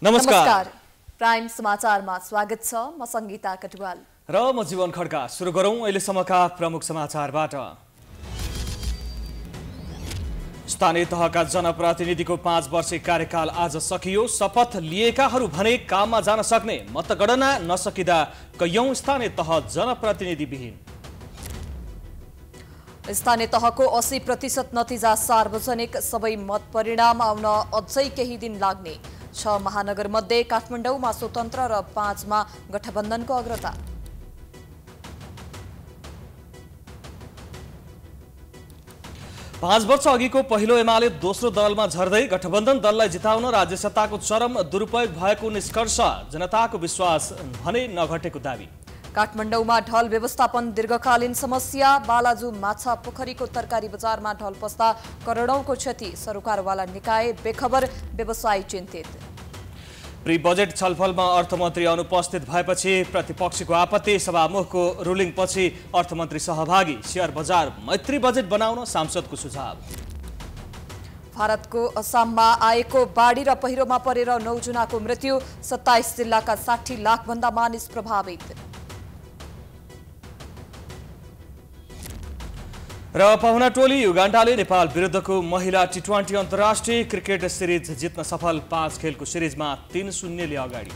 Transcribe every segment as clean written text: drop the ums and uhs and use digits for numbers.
नमस्कार। प्राइम समाचारमा स्वागत छ। म संगीता कटुवाल र म जीवन खड्का। सुरु गरौं अहिलेसम्मका प्रमुख समाचारबाट। स्थानीय तहका जनप्रतिनिधिको 5 वर्षे कार्यकाल आज सकियो। शपथ लिएकाहरू भने काममा जान सक्ने, मतगणना नसकिदा कैयौं स्थानीय तह जनप्रतिनिधि विहीन। स्थानीय तहको 80% नतिजा सार्वजनिक, सबै मत परिणाम आउन अझै केही दिन लाग्ने। 6 महानगर मध्ये काठमाडौँमा स्वतन्त्र र 5 मा गठबन्धनको अग्रता। पाँच वर्ष अघिको पहिलो एमाले दोस्रो दलमा झर्दै गठबन्धन दललाई जिताउन राज्य सत्ताको चरम दुरुपयोग भएको निष्कर्ष। जनताको विश्वास भने नघटेको दावी। काठमाडौँमा ढल व्यवस्थापन दीर्घकालीन समस्या। बालाजु माछा पोखरीको तरकारी बजारमा ढल पस्दा करोडौंको क्षति। सरकारवाला निकाय बेखबर, व्यवसायी चिन्तित। प्री बजेट छलफलमा अर्थमन्त्री अनुपस्थित भएपछि प्रतिपक्षको आपत्ति। सभामुखको रुलिङपछि अर्थमन्त्री सहभागी। शेयर बजार मैत्री बजेट बनाउन सांसदको सुझाव। भारतको असममा आएको बाढी र पहिरोमा परेर 9 जनाको मृत्यु। 27 जिल्लाका 60 लाख भन्दा मानिस प्रभावित। र पाहुना टोली युगान्डाले नेपाल विरुद्धको महिला टी20 अन्तर्राष्ट्रिय क्रिकेट सिरिज जित्न सफल। 5 खेलको सिरिजमा 3-0 ले अगाडि।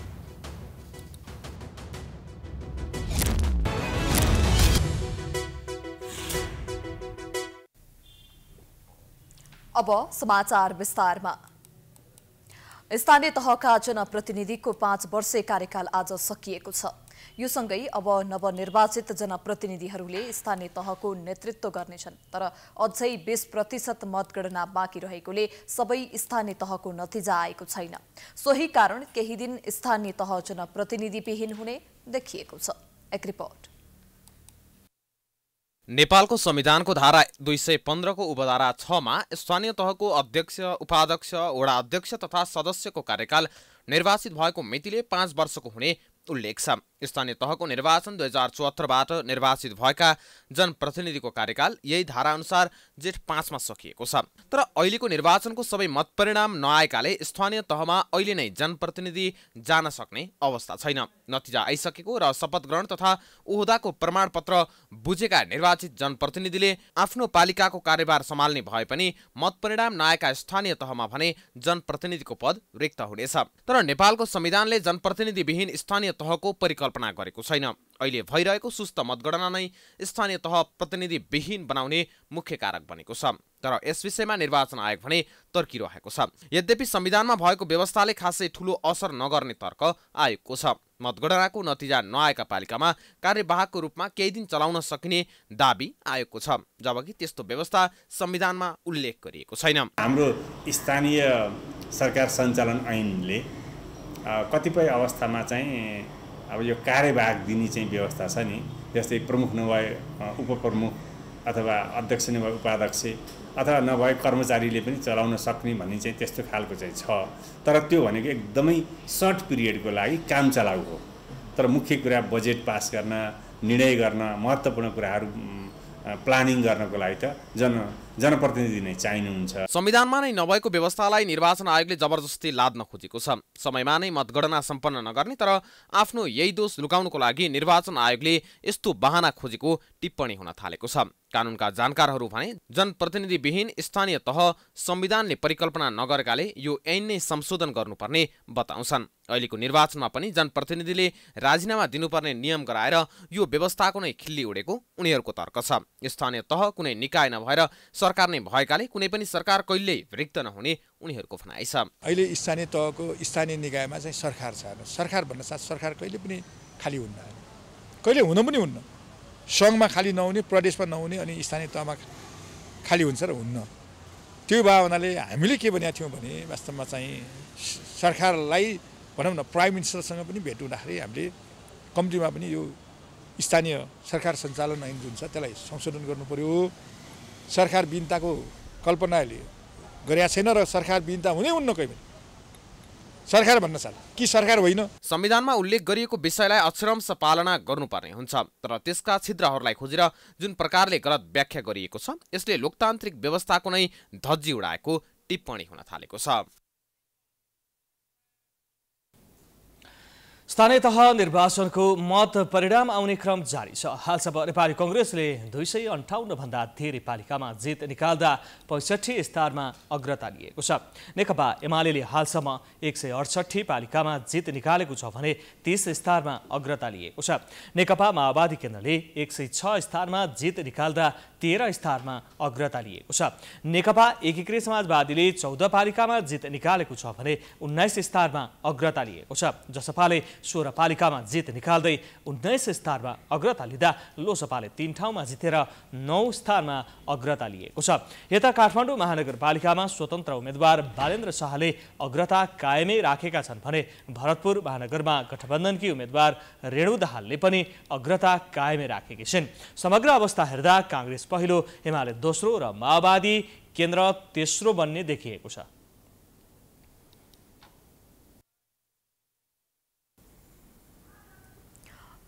अब समाचार विस्तारमा। स्थानीय तहका जनप्रतिनिधिको 5 वर्षे कार्यकाल आज सकिएको छ। यो सँगै अब नवनिर्वाचित जनप्रतिनिधिहरूले स्थानीय तहको नेतृत्व गर्नेछन्। तर अझै 20% मतगणना बाँकी रहेकोले सबै स्थानीय तहको नतिजा आएको छैन। सोही कारण केही दिन स्थानीय तह जनप्रतिनिधिविहीन हुने देखिएको छ। एक रिपोर्ट। नेपालको संविधानको धारा 215 को उपधारा 6 मा स्थानीय तहको अध्यक्ष, उपाध्यक्ष, वडा अध्यक्ष तथा सदस्यको कार्यकाल निर्वाचित भएको मितिले 5 वर्षको हुने उल्लेख छ। स्थानीय तहको निर्वाचन 2074 बाट निर्वाचित भएका जनप्रतिनिधिको कार्यकाल यही धारा अनुसार जेठ 5 मा सकिएको छ। तर अहिलेको निर्वाचनको सबै मत परिणाम नआएकाले स्थानीय तहमा अहिले नै जनप्रतिनिधि जान सक्ने अवस्था छैन। नतिजा आइसकेको र शपथ ग्रहण तथा ओहदाको प्रमाणपत्र बुझेका निर्वाचित जनप्रतिनिधिले आफ्नो पालिकाको कार्यभार सम्हाल्ने भए पनि मत परिणाम नआएका स्थानीय तहमा भने जनप्रतिनिधिको पद रिक्त हुनेछ। तर नेपालको संविधानले जनप्रतिनिधिविहीन स्थानीय तहको परिकल्पना गरेको छैन। अहिले भइरहेको सुस्त मतगणना नै स्थानीय तह प्रतिनिधिविहीन बनाउने मुख्य कारक बनेको छ। तर यस विषयमा निर्वाचन आयोग भने तर्किरहेको छ। यद्यपि संविधानमा भएको व्यवस्थाले खासै ठूलो असर नगर्ने तर्क आयोगको छ। मतगणनाको नतिजा नआएका पालिकामा कार्यवाहकको रूपमा केही दिन चलाउन सकिने दाबी आयोगको छ, जबकि त्यस्तो व्यवस्था संविधानमा उल्लेख गरिएको छैन। हाम्रो स्थानीय सरकार सञ्चालन ऐनले कतिपय अवस्थामा चाहिँ अब यो कार्यवाहक दिने चाहिँ व्यवस्था छ नि। जस्तै प्रमुख नभए उपप्रमुख अथवा अध्यक्ष नभए उपाध्यक्ष अथवा नभए कर्मचारीले पनि चलाउन सक्ने भन्ने चाहिँ त्यस्तो खालको चाहिँ छ। तर त्यो भनेको एकदमै सर्ट पिरियडको लागि काम चलाउ हो। तर मुख्य कुरा बजेट पास गर्न, निर्णय गर्न, महत्त्वपूर्ण कुराहरू प्लानिङ गर्नको लागि त जनप्रतिनिधि नै चाहिनुहुन्छ। संविधानमा नै नभएको व्यवस्थालाई निर्वाचन आयोगले जबरजस्ती लाद्न खोजेको छ। समयमा नै मतगणना सम्पन्न नगर्ने तर आफ्नो यही दोष लुकाउनको लागि निर्वाचन आयोगले यस्तो बहाना खोजेको टिप्पणी हुन थालेको छ। कानुनका जानकारहरू भने जनप्रतिनिधिविहीन स्थानीय तह संविधानले परिकल्पना नगरेकाले यो ऐन नै संशोधन गर्नुपर्ने बताउँछन्। अहिलेको निर्वाचनमा पनि जनप्रतिनिधिले राजीनामा दिनुपर्ने नियम गराएर यो व्यवस्थाको नै खिल्ली उडेको उनीहरूको तर्क छ। स्थानीय तह कुनै निकाय नभएर सरकार नै भएकाले कुनै पनि सरकार कहिल्यै रिक्त नहुने उनीहरूको भनाइ छ। अहिले स्थानीय तहको स्थानीय निकायमा चाहिँ सरकार छ। सरकार भन्न साथ सरकार कहिले पनि खाली हुन्न, कहिले हुन पनि हुन्न। सङ्घमा खाली नहुने, प्रदेशमा नहुने अनि स्थानीय तहमा खाली हुन्छ र हुन्न। त्यो भावनाले हामीले के भनेका थियौँ भने वास्तवमा चाहिँ सरकारलाई भनौँ न प्राइम मिनिस्टरसँग पनि भेट हुँदाखेरि हामीले कम्तीमा पनि यो स्थानीय सरकार सञ्चालन ऐन जुन छ त्यसलाई संशोधन गर्नु पर्यो। सरकार विहीनताको कल्पनाले गरेका छैन र सरकार विहीनता हुनै हुन्न कहिले पनि। सरकार भन्न साल कि सरकार होइन। संविधानमा उल्लेख गरिएको विषयलाई अक्षरशः पालना गर्नुपर्ने हुन्छ। तर त्यसका छिद्रहरूलाई खोजेर जुन प्रकारले गलत व्याख्या गरिएको छ यसले लोकतान्त्रिक व्यवस्थाको नै धज्जी उडाएको टिप्पणी हुन थालेको छ। स्थानीय तह निर्वाचनको मत परिणाम आउने क्रम जारी छ। हालसम्म नेपाली कांग्रेसले 258 भन्दा धेरै पालिकामा जित निकाल्दा 65 स्थानमा अग्रता लिएको छ। नेकपा एमालेले हालसम्म 168 पालिकामा जित निकालेको छ भने 30 स्थानमा अग्रता लिएको छ। नेकपा माओवादी केन्द्रले 106 स्थानमा जित निकाल्दा 13 स्थानमा अग्रता लिएको छ। नेकपा एकीकृत समाजवादीले 14 पालिकामा जित निकालेको छ भने 19 स्थानमा अग्रता लिएको छ। जसपाले 16 पालिकामा जित निकाल्दै 19 स्थानमा अग्रता लिँदा लोसपाले 3 ठाउँमा जितेर 9 स्थानमा अग्रता लिएको छ। यता काठमाडौँ महानगरपालिकामा स्वतन्त्र उम्मेद्वार बालेन्द्र शाहले अग्रता कायमै राखेका छन् भने भरतपुर महानगरमा गठबन्धनकी उम्मेद्वार रेणु दाहालले पनि अग्रता कायमै राखेकी छिन्। समग्र अवस्था हेर्दा कांग्रेस पहिलो, एमाले दोस्रो र माओवादी केन्द्र तेस्रो बन्ने देखिएको छ।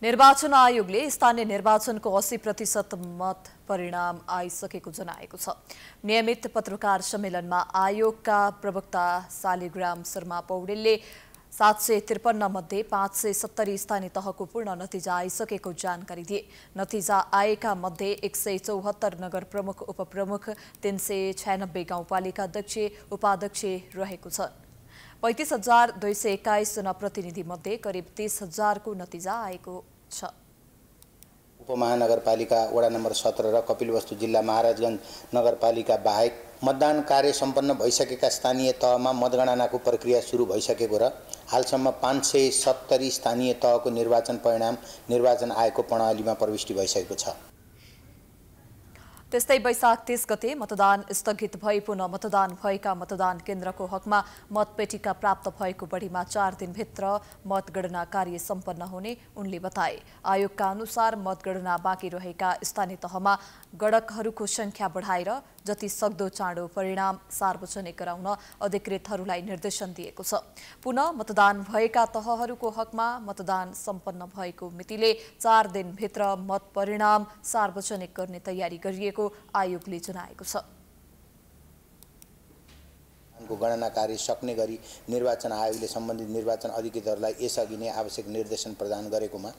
निर्वाचन आयोगले स्थानीय निर्वाचनको 80% मत परिणाम आइसकेको जनाएको छ। नियमित पत्रकार सम्मेलनमा आयोगका प्रवक्ता शालिग्राम शर्मा पौडेलले 753 मध्ये 570 स्थानीय तहको पूर्ण नतिजा आइसकेको जानकारी दिए। नतिजा आएका मध्ये 174 नगर प्रमुख, उपप्रमुख, 396 गाउँपालिका अध्यक्ष, उपाध्यक्ष रहेको छ। 35,221 जनप्रतिनिधि मध्ये करिब 30,000 को नतिजा आएको छ। उपमहानगरपालिका वडा नम्बर 17 र कपिलवस्तु जिल्ला महाराजगञ्ज नगरपालिका बाहेक मतदान कार्य सम्पन्न भइसकेका स्थानीय तहमा मतगणनाको प्रक्रिया सुरु भइसकेको र हालसम्म 570 स्थानीय तहको निर्वाचन परिणाम निर्वाचन आयोगको प्रणालीमा प्रविष्टि भइसकेको छ। त्यस्तै वैशाख 30 गते मतदान स्थगित भई पुनः मतदान भएका मतदान केन्द्रको हकमा मतपेटिका प्राप्त भएको बढीमा 4 दिनभित्र मतगणना कार्य सम्पन्न हुने उनले बताए। आयोगका अनुसार मतगणना बाँकी रहेका स्थानीय तहमा गणकहरूको संख्या बढाएर जति सक्दो चाँडो परिणाम सार्वजनिक गराउन अधिकृतहरूलाई निर्देशन दिएको छ। पुनः मतदान भएका तहहरूको हकमा मतदान सम्पन्न भएको मितिले 4 दिनभित्र मत परिणाम सार्वजनिक गर्ने तयारी गरिएको आयोगले जनाएको छ। गणना कार्य सक्ने गरी निर्वाचन आयोगले सम्बन्धित निर्वाचन अधिकृतहरूलाई यसअघि नै आवश्यक निर्देशन प्रदान गरेकोमा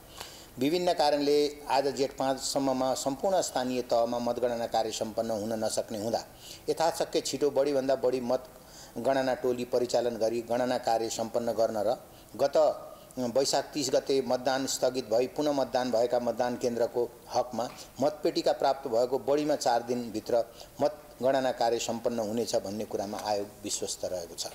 विभिन्न कारणले आज जेठ 5 सम्ममा सम्पूर्ण स्थानीय तहमा मतगणना कार्य सम्पन्न हुन नसक्ने हुँदा यथाशक्य छिटो बढीभन्दा बढी मतगणना टोली परिचालन गरी गणना कार्य सम्पन्न गर्न र गत वैशाख 30 गते मतदान स्थगित भई पुनः मतदान भएका मतदान केन्द्रको हकमा मतपेटिका प्राप्त भएको बढीमा 4 दिनभित्र मतगणना कार्य सम्पन्न हुनेछ भन्ने कुरामा आयोग विश्वस्त रहेको छ।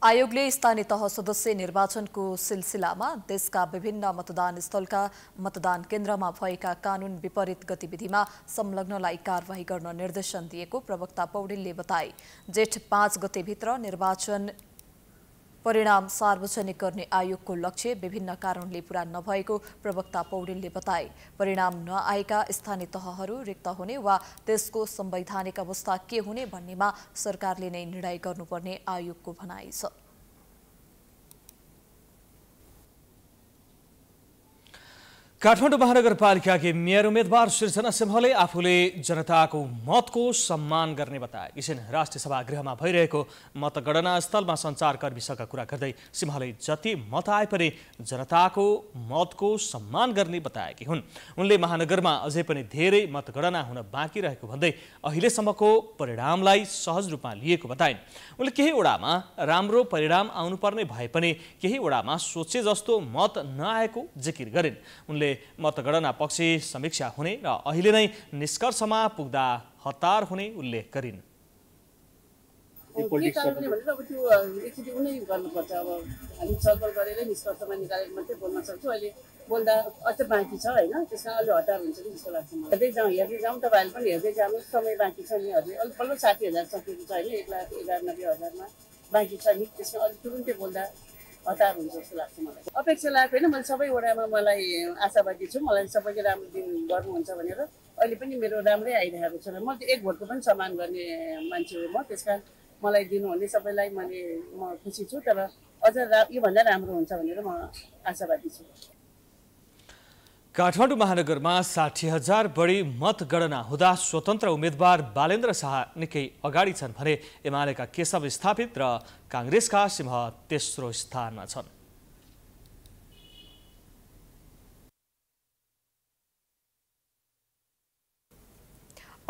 आयोगले स्थानीय तह सदस्य निर्वाचनको सिलसिलामा देशका विभिन्न मतदान स्थलका मतदान केन्द्रमा भएका कानून विपरीत गतिविधिमा संलग्नलाई कारवाही गर्न निर्देशन दिएको प्रवक्ता पौडेलले बताए। जेठ 5 गतेभित्र निर्वाचन परिणाम सार्वजनिक गर्ने आयोगको लक्ष्य विभिन्न कारणले पूरा नभएको प्रवक्ता पौडेलले बताए। परिणाम नआएका स्थानीय तहहरू रिक्त हुने वा त्यसको संवैधानिक अवस्था के हुने भन्नेमा सरकारले नै निर्णय गर्नुपर्ने आयोगको भनाइ छ। काठमाडौँ महानगरपालिकाकी मेयर उम्मेद्वार सृजना सिंहले आफूले जनताको मतको सम्मान गर्ने बताएकी छिन्। राष्ट्रिय सभागृहमा भइरहेको मतगणना स्थलमा सञ्चारकर्मीसँग कुरा गर्दै सिंहले जति मत आए पनि जनताको मतको सम्मान गर्ने बताएकी हुन्। उनले महानगरमा अझै पनि धेरै मतगणना हुन बाँकी रहेको भन्दै अहिलेसम्मको परिणामलाई सहज रूपमा लिएको बताइन्। उनले केही वडामा राम्रो परिणाम आउनुपर्ने भए पनि केही वडामा सोचे जस्तो मत नआएको जिकिर गरिन्। उनले मतगणना पक्षी समीक्षा हुने र अहिले नै निष्कर्षमा पुग्दा हतार हुने उल्लेख गरिन्। के कारणले भनेर अब त्यो एकचोटि उनै गर्नुपर्छ। अब हामी छलफल गरेर निष्कर्षमा निकालेर मात्रै बोल्न सक्छौँ। अहिले बोल्दा अझ बाँकी छ होइन, त्यसमा अलि हतार हुन्छ कि जस्तो लाग्छ मलाई। हेर्दै जाउँ तपाईँहरूले पनि हेर्दै जानु, समय बाँकी छ नि। हजुर अलिक पल्लो 60,000 सकेको छ होइन, 1,11,90,000मा बाँकी छ नि। त्यसमा अलिक तुरुन्तै बोल्दा हतार हुन्छ जस्तो लाग्छ मलाई। अपेक्षा लागेको होइन, मैले सबै वडामा मलाई आशावादी छु, मलाई सबैले राम्रो दिन गर्नुहुन्छ भनेर। अहिले पनि मेरो राम्रै आइरहेको छ र म एक भोटको पनि सम्मान गर्ने मान्छे हो म। त्यसकारण मलाई दिनुहुने सबैलाई म खुसी छु, तर अझ योभन्दा राम्रो हुन्छ भनेर म आशावादी छु। काठमाडौँ महानगरमा 60,000 बढी मतगणना हुँदा स्वतन्त्र उम्मेद्वार बालेन्द्र शाह निकै अगाडि छन् भने एमालेका केशव स्थापित र कांग्रेसका सिंह तेस्रो स्थानमा छन्।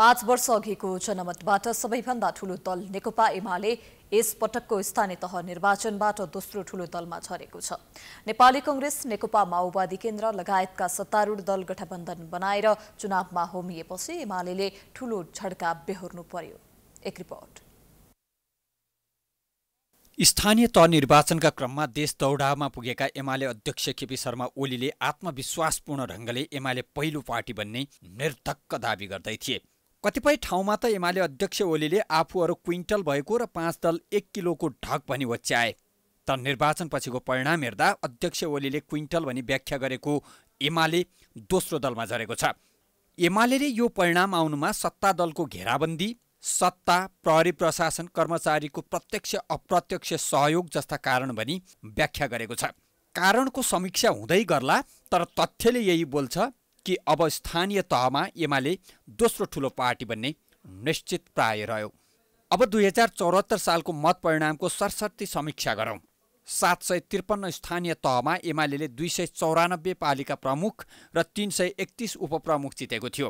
5 वर्ष अघिको जनमतबाट सबैभन्दा ठूलो दल नेकपा एमाले यस पटकको स्थानीय तह निर्वाचनबाट दोस्रो ठूलो दलमा झरेको छ। नेपाली कांग्रेस, नेकपा माओवादी केन्द्र लगायतका सत्तारूढ दल गठबन्धन बनाएर चुनावमा होमिएपछि एमाले ठूलो झड्का बेहोर्नु पर्यो। एक रिपोर्ट। स्थानीय तह निर्वाचनका क्रममा देश दौडामा पुगेका एमाले अध्यक्ष केपी शर्मा ओलीले आत्मविश्वासपूर्ण ढंगले एमाले पहिलो पार्टी बन्ने निर्धक्क दावी गर्दै थिए। कतिपय ठाउँमा त एमाले अध्यक्ष ओलीले आफूहरू क्विन्टल भएको र 5 दल 1 किलोको ढक भनी वच्याए। तर निर्वाचनपछिको परिणाम हेर्दा अध्यक्ष ओलीले क्विन्टल भनी व्याख्या गरेको एमाले दोस्रो दलमा झरेको छ। एमाले यो परिणाम आउनुमा सत्ता दलको घेराबन्दी, सत्ता, प्रहरी प्रशासन, कर्मचारीको प्रत्यक्ष अप्रत्यक्ष सहयोग जस्ता कारण भनी व्याख्या गरेको छ। कारणको समीक्षा हुँदै गर्ला, तर तथ्यले यही बोल्छ कि अब स्थानीय तहमा एमाले दोस्रो ठूलो पार्टी बन्ने निश्चित प्राय रह्यो। अब 2074 सालको मत परिणामको सरसर्ती समीक्षा गरौँ। 753 स्थानीय तहमा एमाले 294 पालिका प्रमुख र 331 उपप्रमुख जितेको थियो।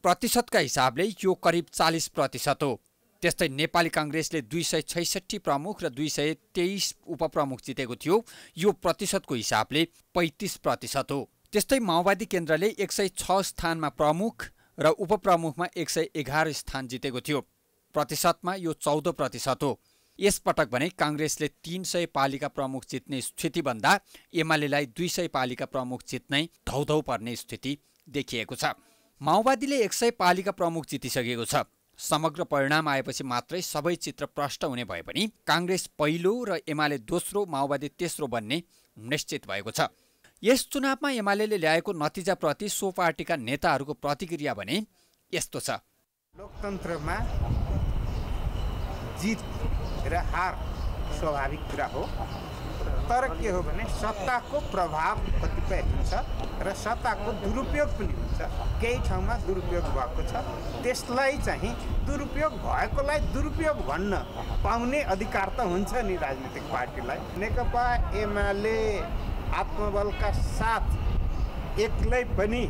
प्रतिशतका हिसाबले यो करिब 40% हो। त्यस्तै नेपाली कांग्रेसले 266 प्रमुख र 223 उपप्रमुख जितेको थियो। यो प्रतिशतको हिसाबले 35% हो। त्यस्तै माओवादी केन्द्रले 106 स्थानमा प्रमुख र उपप्रमुखमा 111 स्थान जितेको थियो। प्रतिशतमा यो 14% हो। यसपटक भने कांग्रेसले 300 पालिका प्रमुख जित्ने स्थितिभन्दा एमालेलाई 200 पालिका प्रमुख जित्नै धौधौ पर्ने स्थिति देखिएको छ। माओवादीले 100 पालिका प्रमुख जितिसकेको छ। समग्र परिणाम आएपछि मात्रै सबै चित्र प्रष्ट हुने भए पनि कांग्रेस पहिलो र एमाले दोस्रो, माओवादी तेस्रो बन्ने निश्चित भएको छ। यस चुनावमा एमाले ल्याएको नतिजाप्रति सो पार्टीका नेताहरूको प्रतिक्रिया भने यस्तो छ। लोकतन्त्रमा जित र हार स्वाभाविक कुरा हो, तर के हो भने सत्ताको प्रभाव कतिपय हुन्छ र सत्ताको दुरुपयोग पनि हुन्छ। केही ठाउँमा दुरुपयोग भएको छ, त्यसलाई चाहिँ दुरुपयोग भएकोलाई दुरुपयोग भन्न पाउने अधिकार त हुन्छ नि राजनीतिक पार्टीलाई। नेकपा एमाले आत्मबलका साथ एक्लै पनि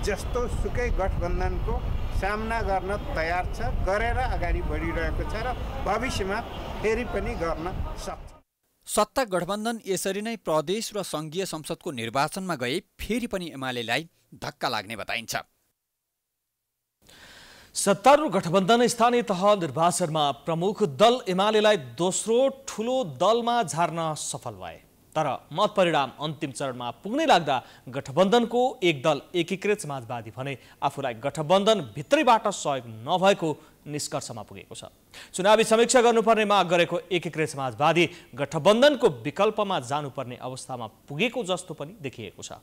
जस्तो सुकै गठबन्धनको सामना गर्न तयार छ, गरेर अगाडि बढिरहेको छ र भविष्यमा फेरि पनि गर्न सक्छ। सत्ता गठबन्धन यसरी नै प्रदेश र संघीय संसदको निर्वाचनमा गए फेरि पनि एमालेलाई धक्का लाग्ने बताइन्छ। सत्तारूढ गठबन्धन स्थानीय तह निर्वाचनमा प्रमुख दल एमालेलाई दोस्रो ठूलो दलमा झार्न सफल भए। तर मत परिणाम अन्तिम चरणमा पुग्नै लाग्दा गठबन्धनको एक दल एकीकृत समाजवादी भने आफूलाई गठबन्धन भित्रैबाट सहयोग नभएको निष्कर्षमा पुगेको छ। चुनावी समीक्षा गर्नुपर्ने माग गरेको एकीकृत समाजवादी गठबन्धनको विकल्पमा जानुपर्ने अवस्थामा पुगेको जस्तो पनि देखिएको छ।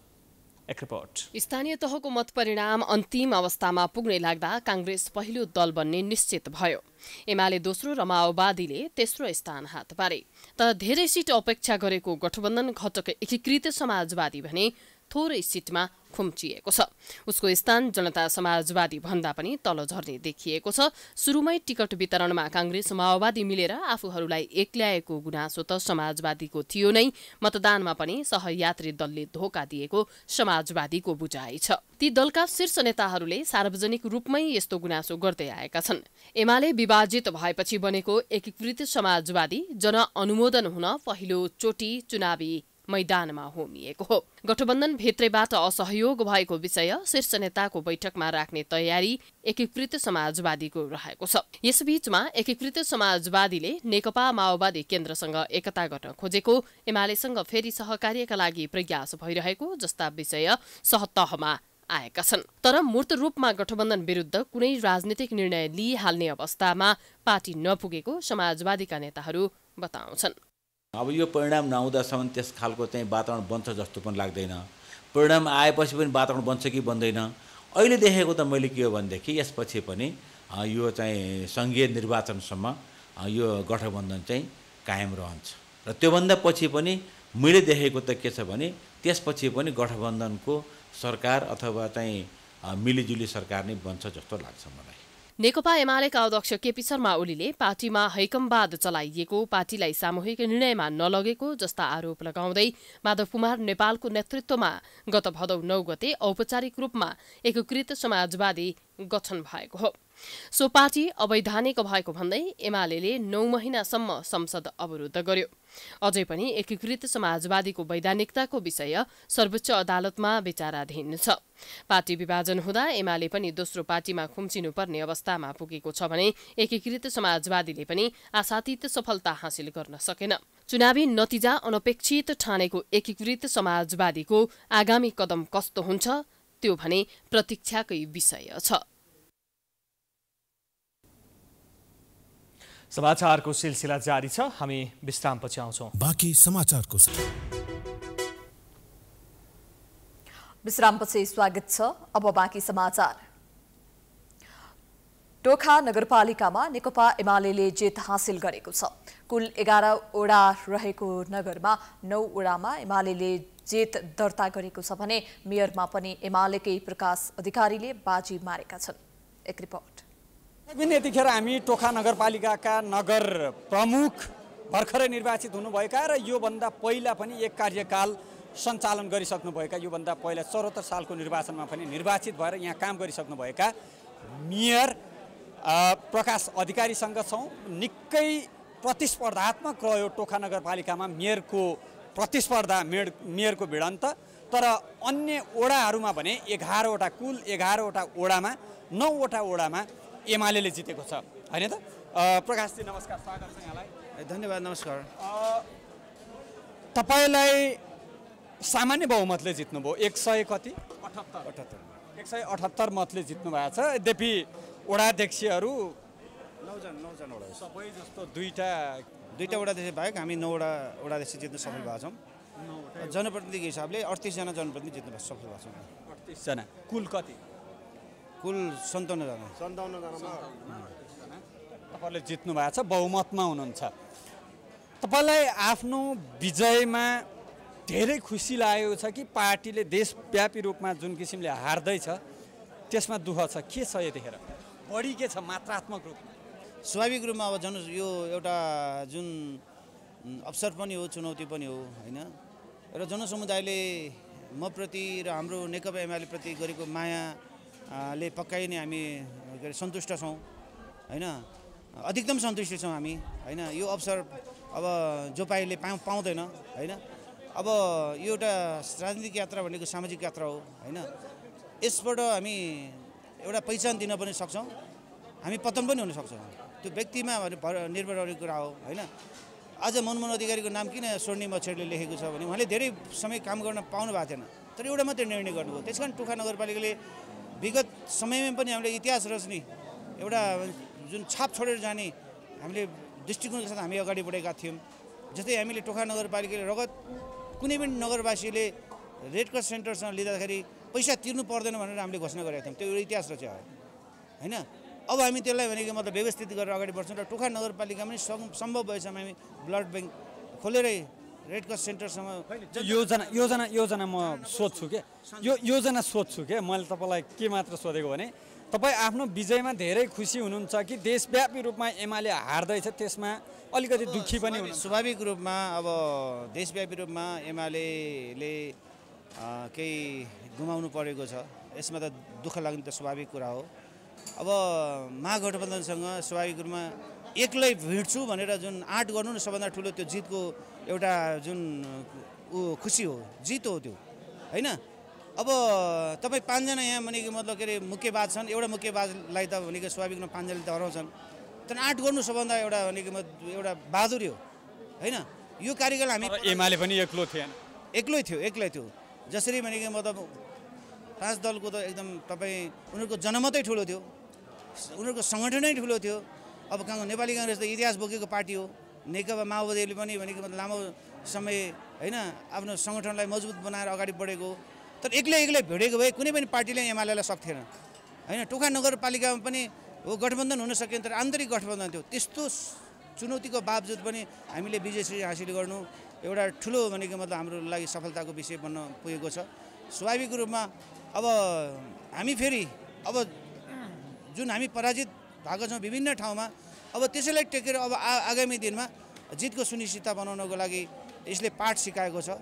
एक रिपोर्ट। स्थानीय तहको मत परिणाम अन्तिम अवस्थामा पुग्ने लाग्दा कांग्रेस पहिलो दल बन्ने निश्चित भयो। एमाले दोस्रो र माओवादीले तेस्रो स्थान हात पारे। तर धेरै सिट अपेक्षा गरेको गठबन्धन घटक एकीकृत समाजवादी भने थोरै सिटमा खुम्चिएको छ। उसको स्थान जनता समाजवादी भन्दा पनि तल झर्ने देखिएको छ। सुरुमै टिकट वितरणमा कांग्रेस माओवादी मिलेर आफूहरूलाई एक्ल्याएको गुनासो त समाजवादीको थियो नै, मतदानमा पनि सहयात्री दलले धोका दिएको समाजवादीको बुझाइ छ। ती दलका शीर्ष नेताहरूले सार्वजनिक रूपमै यस्तो गुनासो गर्दै आएका छन्। एमाले विभाजित भएपछि बनेको एकीकृत समाजवादी जनअनुमोदन हुन पहिलो चोटि चुनावी मैदानमा होमिएको हो। गठबन्धन भित्रैबाट असहयोग भएको विषय शीर्ष नेताको बैठकमा राख्ने तयारी एकीकृत समाजवादीको रहेको छ। यसबीचमा एकीकृत समाजवादीले नेकपा माओवादी केन्द्रसँग एकता गर्न खोजेको, एमालेसँग फेरि सहकार्यका लागि प्रयास भइरहेको जस्ता विषय सहतहमा आएका छन्। तर मूर्त रूपमा गठबन्धन विरुद्ध कुनै राजनीतिक निर्णय लिइहाल्ने अवस्थामा पार्टी नपुगेको समाजवादीका नेताहरू बताउँछन्। अब यो परिणाम नआउँदासम्म त्यस खालको चाहिँ वातावरण बन्छ जस्तो पनि लाग्दैन। परिणाम आएपछि पनि वातावरण बन्छ कि बन्दैन। अहिले देखेको त मैले के हो भनेदेखि यसपछि पनि यो चाहिँ सङ्घीय निर्वाचनसम्म यो गठबन्धन चाहिँ कायम रहन्छ र त्योभन्दा पछि पनि मैले देखेको त के छ भने त्यसपछि पनि गठबन्धनको सरकार अथवा चाहिँ मिलिजुली सरकार नै बन्छ जस्तो लाग्छ मलाई। नेकपा एमालेका अध्यक्ष केपी शर्मा ओलीले पार्टीमा हैकमवाद चलाइएको, पार्टीलाई सामूहिक निर्णयमा नलगेको जस्ता आरोप लगाउँदै माधव कुमार नेपालको नेतृत्वमा गत भदौ 9 गते औपचारिक रूपमा एकीकृत समाजवादी गठन भएको हो। सो पार्टी अवैधानिक भएको भन्दै एमाले 9 महिनासम्म संसद अवरुद्ध गर्यो। अझै पनि एकीकृत समाजवादीको वैधानिकताको विषय सर्वोच्च अदालतमा विचाराधीन छ। पार्टी विभाजन हुँदा एमाले पनि दोस्रो पार्टीमा खुम्चिनुपर्ने अवस्थामा पुगेको छ भने एकीकृत समाजवादीले पनि आशातीत सफलता हासिल गर्न सकेन। चुनावी नतिजा अनपेक्षित ठानेको एकीकृत समाजवादीको आगामी कदम कस्तो हुन्छ त्यो भने प्रतीक्षाकै विषय छ। समाचारको सिलसिला जारी छ, हामी विश्रामपछि आउँछौं। बाँकी समाचारको विश्रामपछि स्वागत छ। अब बाँकी समाचार। टोखा नगरपालिकामा नेकपा एमाले जित हासिल गरेको छ। कुल 11 वडा रहेको नगरमा 9 वडामा एमाले जित दर्ता गरेको छ भने मेयरमा पनि एमालेकै प्रकाश अधिकारीले बाजी मारेका छन्। एक रिपोर्ट। यतिखेर हामी टोखा नगरपालिकाका नगर प्रमुख भर्खरै निर्वाचित हुनुभएका र योभन्दा पहिला पनि एक कार्यकाल सञ्चालन गरिसक्नुभएका, योभन्दा पहिला 74 सालको निर्वाचनमा पनि निर्वाचित भएर यहाँ काम गरिसक्नुभएका मेयर प्रकाश अधिकारीसँग छौँ। निकै प्रतिस्पर्धात्मक रह्यो टोखा नगरपालिकामा मेयरको प्रतिस्पर्धा, मेयरको भिडन्त। तर अन्य वडाहरूमा भने 11 वटा, कुल 11 वटा वडामा 9 वटा वडामा एमाले जितेको छ, होइन त? प्रकाशजी नमस्कार, स्वागत छ यहाँलाई। धन्यवाद, नमस्कार। तपाईलाई सामान्य बहुमतले जित्नुभयो, 100 कति 178 मतले जित्नु भएको छ। यद्यपि वडाध्यक्षहरू 9 जना वडा, सबै जस्तो दुईटा वडाध्यक्ष बाहेक हामी 9 वडाध्यक्ष जित्न सफल भएका छौँ। जनप्रतिनिधिको हिसाबले 38 जना जनप्रतिनिधि जित्न सफल भएको छौँ। 38 जना, कुल कति? कुल 57 जना। तपाईँले जित्नु भएको छ, बहुमतमा हुनुहुन्छ। तपाईँलाई आफ्नो विजयमा धेरै खुसी लागेको छ कि पार्टीले देशव्यापी रूपमा जुन किसिमले हार्दैछ त्यसमा दुःख छ? के छ यतिखेर? बढी के छ मात्रात्मक रूपमा? स्वाभाविक रूपमा अब यो एउटा जुन अवसर पनि हो, चुनौती पनि हो, होइन? र जनसमुदायले म प्रति र हाम्रो नेकपा एमाले प्रति गरेको मायाले पक्कै नै हामी सन्तुष्ट छौँ, होइन? अधिकतम सन्तुष्ट छौँ हामी, होइन? यो अवसर अब जो पाइले पाउँदैन, होइन? अब यो एउटा राजनीतिक यात्रा भनेको सामाजिक यात्रा हो, होइन? यसबाट हामी एउटा पहिचान दिन पनि सक्छौँ, हामी पतन पनि हुन सक्छौँ। त्यो व्यक्तिमा निर्भर गर्ने कुरा हो, होइन? आज मनमोहन अधिकारीको नाम किन स्वर्णिम अक्षरले लेखेको छ भने उहाँले धेरै समय काम गर्न पाउनु भएको थिएन, तर एउटा मात्रै निर्णय गर्नुभयो। त्यस कारण टोखा नगरपालिकाले विगत समयमा पनि हामीले इतिहास रच्ने एउटा जुन छाप छोडेर जाने हामीले दृष्टिकोणको साथ हामी अगाडि बढेका थियौँ। जस्तै हामीले टोखा नगरपालिकाले रगत कुनै पनि नगरवासीले रेड क्रस सेन्टरसँग लिँदाखेरि पैसा तिर्नु पर्दैन भनेर हामीले घोषणा गरेका थियौँ। त्यो एउटा इतिहास रच्यो, होइन? अब हामी त्यसलाई भनेको मतलब व्यवस्थित गरेर अगाडि बढ्छौँ र टोखा नगरपालिकामा पनि सम्भव भएसम्म हामी ब्लड ब्याङ्क खोलेरै रेड क्रस सेन्टरसँग योजना म सोध्छु के, यो योजना सोध्छु के। मैले तपाईँलाई के मात्र सोधेको भने तपाईँ आफ्नो विजयमा धेरै खुसी हुनुहुन्छ कि देशव्यापी रूपमा एमाले हार्दैछ त्यसमा अलिकति दुःखी पनि हुनुहुन्छ? स्वाभाविक रूपमा अब देशव्यापी रूपमा एमाले केही गुमाउनु परेको छ, यसमा त दुःख लाग्ने त स्वाभाविक कुरा हो। अब महागठबन्धनसँग स्वाभाविक रूपमा एक्लै भिड्छु भनेर जुन आँट गर्नु न सबभन्दा ठुलो त्यो जितको एउटा जुन खुसी हो, जित हो त्यो, होइन? अब तपाईँ 5 जना यहाँ भनेको मतलब के अरे मुक्केबाज छन्, एउटा मुक्केबाजलाई त भनेको स्वाभाविक रूपमा 5 जनाले त हराउँछन्, तर आँट गर्नु सबभन्दा एउटा भनेको एउटा बहादुरी हो, होइन? यो कार्यकाल हामी एमाले पनि एक्लै थियो। जसरी भनेको मतलब 5 दलको त एकदम तपाईँ उनीहरूको जनमतै ठुलो थियो, उनीहरूको सङ्गठनै ठुलो थियो। अब नेपाली काङ्ग्रेस त इतिहास बोकेको पार्टी हो, नेकपा माओवादीले पनि भनेको मतलब लामो समय, होइन, आफ्नो सङ्गठनलाई मजबुत बनाएर अगाडि बढेको। तर एक्लै भिडेको भए कुनै पनि पार्टीले एमालेलाई सक्थेन, होइन? टोखा नगरपालिकामा पनि हो गठबन्धन हुन सकेन, तर आन्तरिक गठबन्धन थियो। त्यस्तो चुनौतीको बावजुद पनि हामीले विजय हासिल गर्नु एउटा ठुलो भनेको मतलब हाम्रो लागि सफलताको विषय बन्न पुगेको छ। स्वाभाविक रूपमा अब हामी फेरि अब जुन हामी पराजित भएको छौँ विभिन्न ठाउँमा, अब त्यसैलाई टेकेर अब आगामी दिनमा जितको सुनिश्चितता बनाउनको लागि यसले पाठ सिकाएको छ।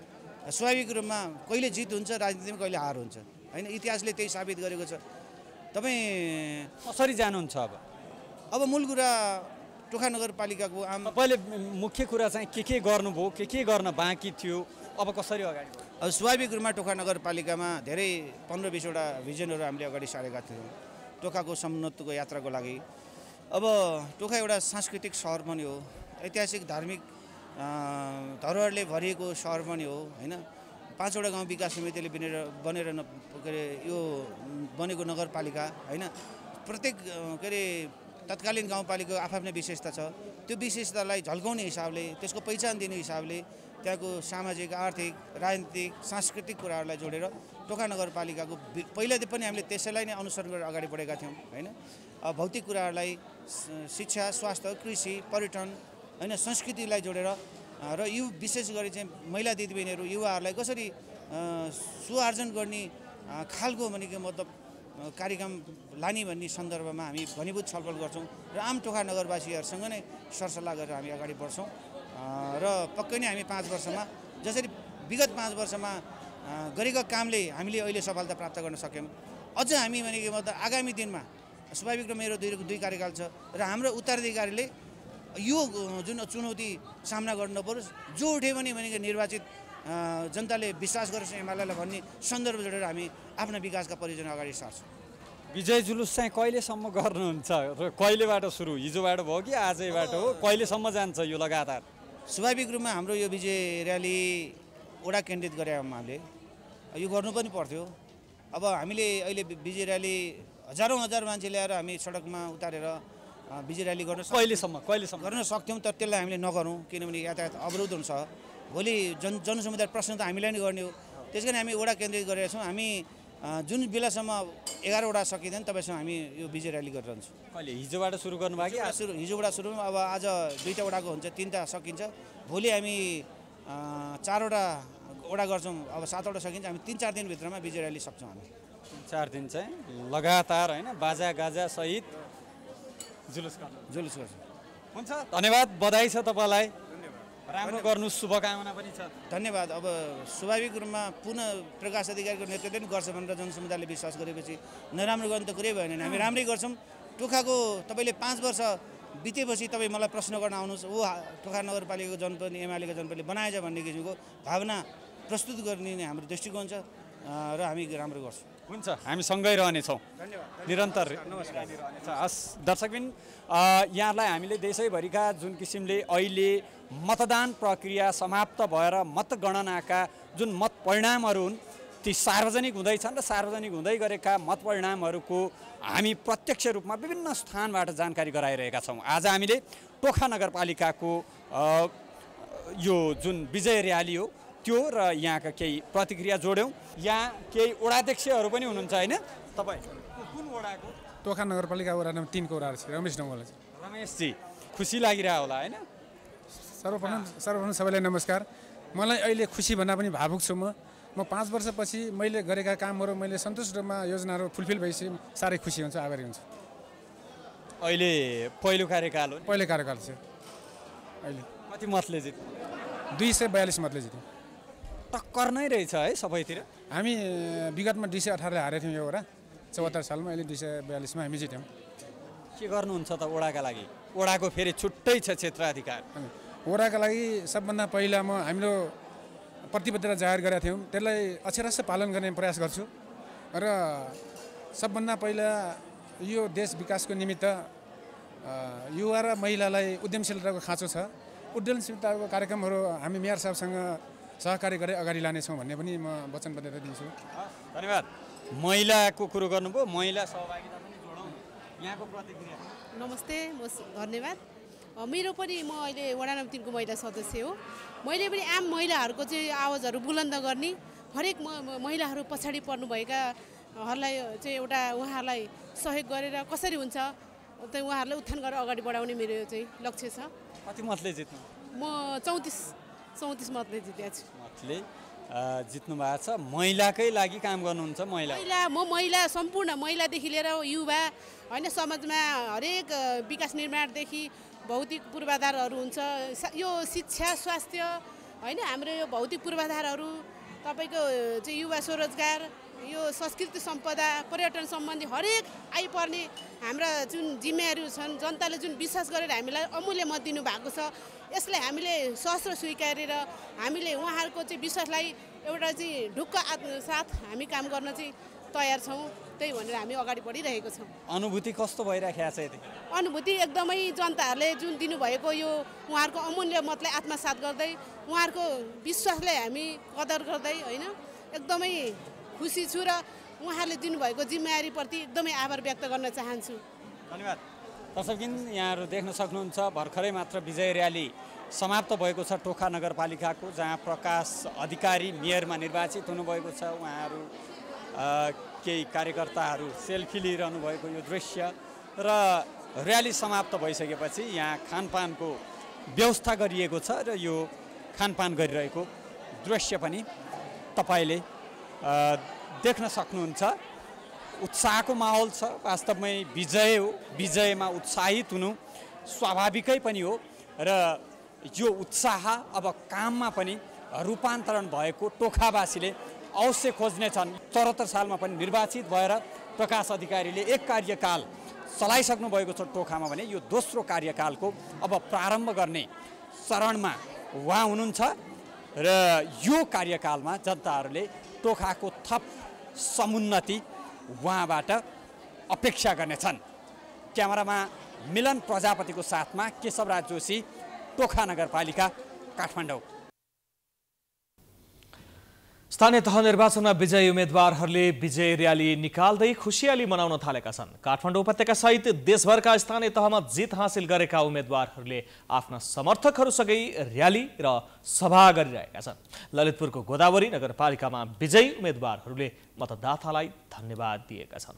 स्वाभाविक रूपमा कहिले जित हुन्छ राजनीतिमा, कहिले हार हुन्छ, होइन? इतिहासले त्यही साबित गरेको छ। तपाईँ कसरी जानुहुन्छ अब मूल कुरा टोखा नगरपालिकाको तपाईँले मुख्य कुरा चाहिँ के गर्नुभयो के गर्न बाँकी थियो अब कसरी अगाडि अब स्वाभाविक रूपमा टोखा नगरपालिकामा धेरै 15-20वटा भिजनहरू हामीले अगाडि सारेका थियौँ टोखाको समुन्नतको यात्राको लागि। अब टोखा एउटा सांस्कृतिक सहर पनि हो, ऐतिहासिक धार्मिक धरोहरले भरिएको सहर पनि हो होइन। 5वटा गाउँ विकास समितिले बनेर के अरे यो बनेको नगरपालिका होइन। प्रत्येक के अरे तत्कालीन गाउँपालिकाको आफ्नै विशेषता छ, त्यो विशेषतालाई झल्काउने हिसाबले त्यसको पहिचान दिने हिसाबले त्यहाँको सामाजिक आर्थिक राजनीतिक सांस्कृतिक कुराहरूलाई जोडेर टोखा नगरपालिकाको पहिला पनि हामीले त्यसैलाई नै अनुसरण गरेर अगाडि बढेका थियौँ होइन। भौतिक कुराहरूलाई शिक्षा स्वास्थ्य कृषि पर्यटन होइन संस्कृतिलाई जोडेर र यो विशेष गरी चाहिँ महिला दिदीबहिनीहरू युवाहरूलाई कसरी सुआर्जन गर्ने खालको भनेको मतलब कार्यक्रम लाने भन्ने सन्दर्भमा हामी घनीभूत छलफल गर्छौँ र आम टोखा नगरवासीहरूसँग नै सरसल्लाह गरेर हामी अगाडि बढ्छौँ र पक्कै नै हामी 5 वर्षमा जसरी विगत 5 वर्षमा गरेका कामले हामीले अहिले सफलता प्राप्त गर्न सक्यौँ, अझ हामी भनेको मतलब आगामी दिनमा स्वाभाविक र मेरो दुई कार्यकाल छ र हाम्रो उत्तराधिकारीले यो जुन चुनौती सामना गर्नु नपरोस्, जो उठे पनि भनेको निर्वाचित जनताले विश्वास गरोस् एमालेलाई भन्ने सन्दर्भ जोडेर हामी आफ्ना विकासका परियोजना अगाडि सार्छौँ। विजय जुलुस चाहिँ कहिलेसम्म गर्नुहुन्छ र कहिलेबाट सुरु, हिजोबाट भयो कि आजैबाट हो, कहिलेसम्म जान्छ यो लगातार? स्वाभाविक रूपमा हाम्रो यो विजय र्याली वडा केन्द्रित गरे हामीले यो गर्नु पनि पर्थ्यो। अब हामीले अहिले विजय र्याली हजारौँ मान्छे ल्याएर हामी सडकमा उतारेर विजय र्याली कहिलेसम्म गर्न सक्थ्यौँ, तर त्यसलाई हामीले नगरौँ किनभने यातायात अवरोध हुन्छ। भोलि जनसमुदाय प्रश्न त हामीलाई नै गर्ने हो, त्यस कारण हामी वडा केन्द्रित गरेका छौँ। हामी जुन बेलासम्म 11 वडा सकिँदैन तपाईँसँग हामी यो विजय र्याली गरिरहन्छौँ। कहिले हिजोबाट सुरु गर्नुभयो कि हिजोबाट सुरु? अब आज 2टा वडाको हुन्छ, 3टा सकिन्छ। भोलि हामी 4वटा वडा गर्छौँ, अब 7वटा सकिन्छ। हामी 3-4 दिनभित्रमा विजय र्याली सक्छौँ। हामी 4 दिन चाहिँ लगातार होइन बाजा गाजा सहित जुलुस गर्छौँ। हुन्छ, धन्यवाद, बधाई छ तपाईँलाई, राम्रो गर्नु, शुभकामना पनि छ। धन्यवाद। अब स्वाभाविक रूपमा पुनः प्रकाश अधिकारीको नेतृत्वले पनि गर्छ भनेर जनसमुदायले विश्वास गरेपछि नराम्रो गर्ने त कुरै भएन। हामी राम्रै गर्छौँ। टोखाको तपाईँले 5 वर्ष बितेपछि तपाईँ मलाई प्रश्न गर्न आउनुहोस्, ओ टोखा नगरपालिकाको जनप्रतिनिधि एमालेको जनप्रतिनिधिले बनाएछ भन्ने किसिमको भावना प्रस्तुत गर्ने नै हाम्रो दृष्टिकोण छ र हामी राम्रो गर्छौँ। हुन्छ, हामी सँगै रहनेछौँ निरन्तर। नमस्कार। हस् दर्शकबिन, यहाँलाई हामीले देशैभरिका जुन किसिमले अहिले मतदान प्रक्रिया समाप्त भएर मतगणनाका जुन मत परिणामहरू हुन् ती सार्वजनिक हुँदैछन् र सार्वजनिक हुँदै गरेका मत परिणामहरूको हामी प्रत्यक्ष रूपमा विभिन्न स्थानबाट जानकारी गराइरहेका छौँ। आज हामीले टोखा नगरपालिकाको यो जुन विजय र्याली हो त्यो र यहाँका केही प्रतिक्रिया जोड्यौँ। यहाँ केही वडाध्यक्षहरू पनि हुनुहुन्छ होइन? तपाईँ कुन वडाको? टोखा नगरपालिका वडा नम्बर 3 को वडा रमेश नङ्गोला। रमेशजी, खुसी लागिरह होला होइन? सर्वप्रथम सबैलाई नमस्कार। मलाई अहिले खुसी भन्दा पनि भावुक छु। म 5 वर्षपछि मैले गरेका कामहरू मैले सन्तुष्ट रूपमा योजनाहरू फुलफिल भएपछि साह्रै खुसी हुन्छ, आभारी हुन्छ। अहिले पहिलो कार्यकाल हो? पहिलो कार्यकाल छ। अहिले कति मतले जित्यो? 242 मतले जित्यो। टक्कर नै रहेछ है सबैतिर। हामी विगतमा 218ले हारेको थियौँ यो वडा 74 सालमा, अहिले 242मा हामी जित्यौँ। के गर्नुहुन्छ त वडाका लागि? वडाको फेरि छुट्टै छ क्षेत्राधिकार। वडाका लागि सबभन्दा पहिला म हाम्रो प्रतिबद्धता जाहेर गरेका थियौँ, त्यसलाई अक्षरशः पालन गर्ने प्रयास गर्छु र सबभन्दा पहिला यो देश विकासको निमित्त युवा र महिलालाई उद्यमशीलताको खाँचो छ। उद्यमशीलताको कार्यक्रमहरू हामी मेयर साहबसँग सहकारी गरेर अगाडि लानेछौँ भन्ने पनि म वचनबद्धता दिन्छु। धन्यवाद। महिलाको कुरो गर्नुभयो, महिला सहभागिता पनि जोडौँ। यहाँको प्रतिक्रिया? नमस्ते, धन्यवाद। मेरो पनि म अहिले वडा नम्बर 3 को महिला सदस्य हो। मैले पनि आम महिलाहरूको चाहिँ आवाजहरू बुलन्द गर्ने, हरेक महिलाहरू पछाडि पर्नुभएकाहरूलाई चाहिँ एउटा उहाँहरूलाई सहयोग गरेर कसरी हुन्छ त उहाँहरूलाई उत्थान गरेर अगाडि बढाउने मेरो चाहिँ लक्ष्य छ। कति मतले जित्नु? म 34 मतले जितेको छु। मतले जित्नु भएको छ। महिलाकै लागि काम गर्नुहुन्छ? म महिला सम्पूर्ण महिलादेखि लिएर युवा होइन, समाजमा हरेक विकास निर्माणदेखि भौतिक पूर्वाधारहरू हुन्छ, यो शिक्षा स्वास्थ्य होइन, हाम्रो यो भौतिक पूर्वाधारहरू, तपाईँको चाहिँ युवा स्वरोजगार यो संस्कृति सम्पदा पर्यटन सम्बन्धी हरेक आइपर्ने हाम्रा जुन जिम्मेवारीहरू छन्, जनताले जुन विश्वास गरेर हामीलाई अमूल्य मत दिनुभएको छ, यसलाई हामीले सहस्र स्वीकारेर हामीले उहाँहरूको चाहिँ विश्वासलाई एउटा चाहिँ ढुक्क साथ हामी काम गर्न चाहिँ तयार छौँ। त्यही भनेर हामी अगाडि बढिरहेको छौँ। अनुभूति कस्तो भइराखेको छ यति? अनुभूति एकदमै जनताहरूले जुन दिनुभएको यो उहाँहरूको अमूल्य मतलाई आत्मसात गर्दै उहाँहरूको विश्वासलाई हामी कदर गर्दै होइन एकदमै खुसी छु र उहाँहरूले दिनुभएको जिम्मेवारीप्रति एकदमै आभार व्यक्त गर्न चाहन्छु। धन्यवाद। दर्शकबिन यहाँहरू देख्न सक्नुहुन्छ भर्खरै मात्र विजय र्याली समाप्त भएको छ टोखा नगरपालिकाको, जहाँ प्रकाश अधिकारी मेयरमा निर्वाचित हुनुभएको छ। उहाँहरू केही कार्यकर्ताहरू सेल्फी लिइरहनु भएको यो दृश्य र र्याली समाप्त भइसकेपछि यहाँ खानपानको व्यवस्था गरिएको छ र यो खानपान गरिरहेको दृश्य पनि तपाईँले देख्न सक्नुहुन्छ। उत्साहको माहौल छ। वास्तवमै विजय हो, विजयमा उत्साहित हुनु स्वाभाविकै पनि हो र यो उत्साह अब काममा पनि रूपान्तरण भएको टोखावासीले अवश्य खोज्नेछन्। 74 सालमा पनि निर्वाचित भएर प्रकाश अधिकारीले एक कार्यकाल चलाइसक्नु भएको छ टोखामा भने यो दोस्रो कार्यकालको अब प्रारम्भ गर्ने चरणमा उहाँ हुनुहुन्छ र यो कार्यकालमा जनताहरूले टोखाको थप समुन्नति उहाँबाट अपेक्षा गर्नेछन्। क्यामेरामा मिलन प्रजापतिको साथमा केशवराज जोशी, टोखा नगरपालिका, काठमाडौँ। स्थानीय तह निर्वाचनमा विजयी उम्मेद्वारहरूले विजय र्याली निकाल्दै खुसियाली मनाउन थालेका छन्। काठमाडौँ उपत्यका सहित देशभरका स्थानीय तहमा जित हासिल गरेका उम्मेद्वारहरूले आफ्ना समर्थकहरूसँगै र्याली र सभा गरिरहेका छन्। ललितपुरको गोदावरी नगरपालिकामा विजयी उम्मेद्वारहरूले मतदातालाई धन्यवाद दिएका छन्।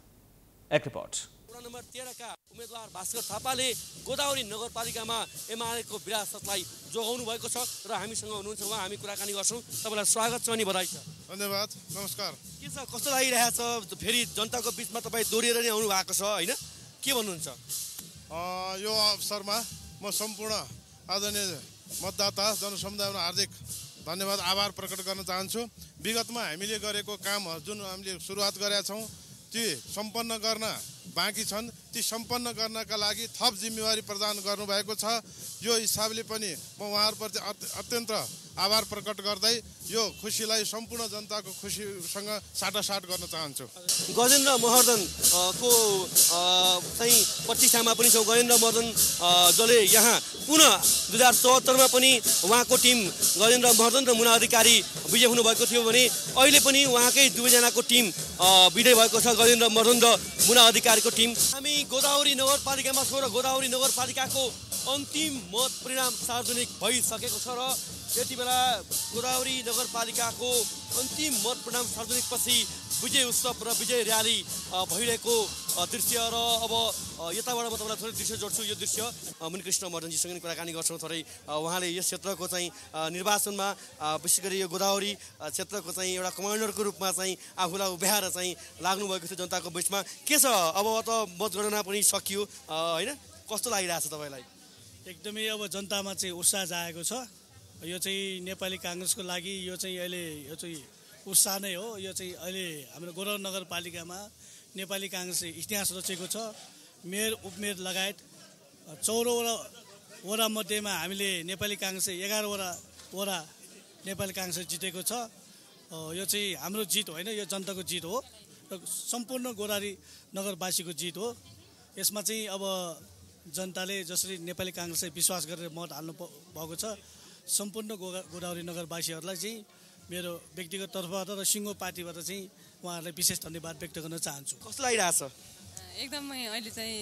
एक रिपोर्ट। नम्बर 13 का उम्मेदवार भास्कर थापाले गोदावरी नगरपालिकामा एमालेको विरासतलाई जोगाउनु भएको छ र हामीसँग हुनुहुन्छ उहाँ, हामी कुराकानी गर्छौँ। तपाईँलाई स्वागत छ अनि बधाई छ। धन्यवाद, नमस्कार। के छ, कस्तो लागिरहेछ? फेरि जनताको बिचमा तपाईँ दोहोरिएर नै आउनु भएको छ होइन, के भन्नुहुन्छ? यो अवसरमा म सम्पूर्ण आदरणीय मतदाता जनसमुदायमा हार्दिक धन्यवाद आभार प्रकट गर्न चाहन्छु। विगतमा हामीले गरेको काम जुन हामीले सुरुवात गरेका छौँ ती सम्पन्न गर्न बाँकी छन्। ती सम्पन्न गर्नका लागि थप जिम्मेवारी प्रदान गर्नुभएको छ। यो हिसाबले पनि म उहाँहरूप्रति अत्यन्त आभार प्रकट गर्दै यो खुसीलाई सम्पूर्ण जनताको खुसीसँग साटासाट गर्न चाहन्छु। गजेन्द्र महर्जन को चाहिँ प्रतीक्षामा पनि छौँ। गजेन्द्र महर्जन जसले यहाँ पुनः 2074 पनि उहाँको टिम गजेन्द्र महर्जन र मुना अधिकारी विजय हुनुभएको थियो भने अहिले पनि उहाँकै दुवैजनाको टिम विजय भएको छ, गजेन्द्र महर्जन र मुना अधिकारीको टिम। हामी गोदावरी नगरपालिकामा छौँ र गोदावरी नगरपालिकाको अन्तिम मत परिणाम सार्वजनिक भइसकेको छ र यति बेला गोदावरी नगरपालिकाको अन्तिम मत परिणाम सार्वजनिकपछि विजय उत्सव र विजय र्याली भइरहेको दृश्य र अब यताबाट म तपाईँलाई थोरै दृश्य जोड्छु। यो दृश्य मुनिकृष्ण महर्जनजीसँग नि कुराकानी गर्छौँ थोरै। उहाँले यस क्षेत्रको चाहिँ निर्वाचनमा विशेष गरी यो गोदावरी क्षेत्रको चाहिँ एउटा कमान्डरको रूपमा चाहिँ आफूलाई उभ्याएर चाहिँ लाग्नुभएको थियो जनताको बिचमा। के छ, अब त मतगणना पनि सकियो होइन, कस्तो लागिरहेछ तपाईँलाई? एकदमै अब जनतामा चाहिँ उत्साह जागेको छ। यो चाहिँ नेपाली काङ्ग्रेसको लागि यो चाहिँ अहिले यो चाहिँ उत्साह नै हो। यो चाहिँ अहिले हाम्रो गोदावरी नगरपालिकामा नेपाली काङ्ग्रेसले इतिहास रचेको छ। मेयर उपमेयर लगायत 14 वडा मध्येमा हामीले नेपाली काङ्ग्रेसले 11 वडा नेपाली काङ्ग्रेसले जितेको छ। यो चाहिँ हाम्रो जित होइन, यो जनताको जित हो र सम्पूर्ण गोदावरी नगरवासीको जित हो। यसमा चाहिँ अब जनताले जसरी नेपाली काङ्ग्रेसलाई विश्वास गरेर मत हाल्नु भएको छ, सम्पूर्ण गोदावरी नगरवासीहरूलाई चाहिँ मेरो व्यक्तिगत तर्फबाट र सिङ्गो पार्टीबाट चाहिँ उहाँहरूलाई विशेष धन्यवाद व्यक्त गर्न चाहन्छु। कस्तो लागिरहेछ? एकदमै अहिले चाहिँ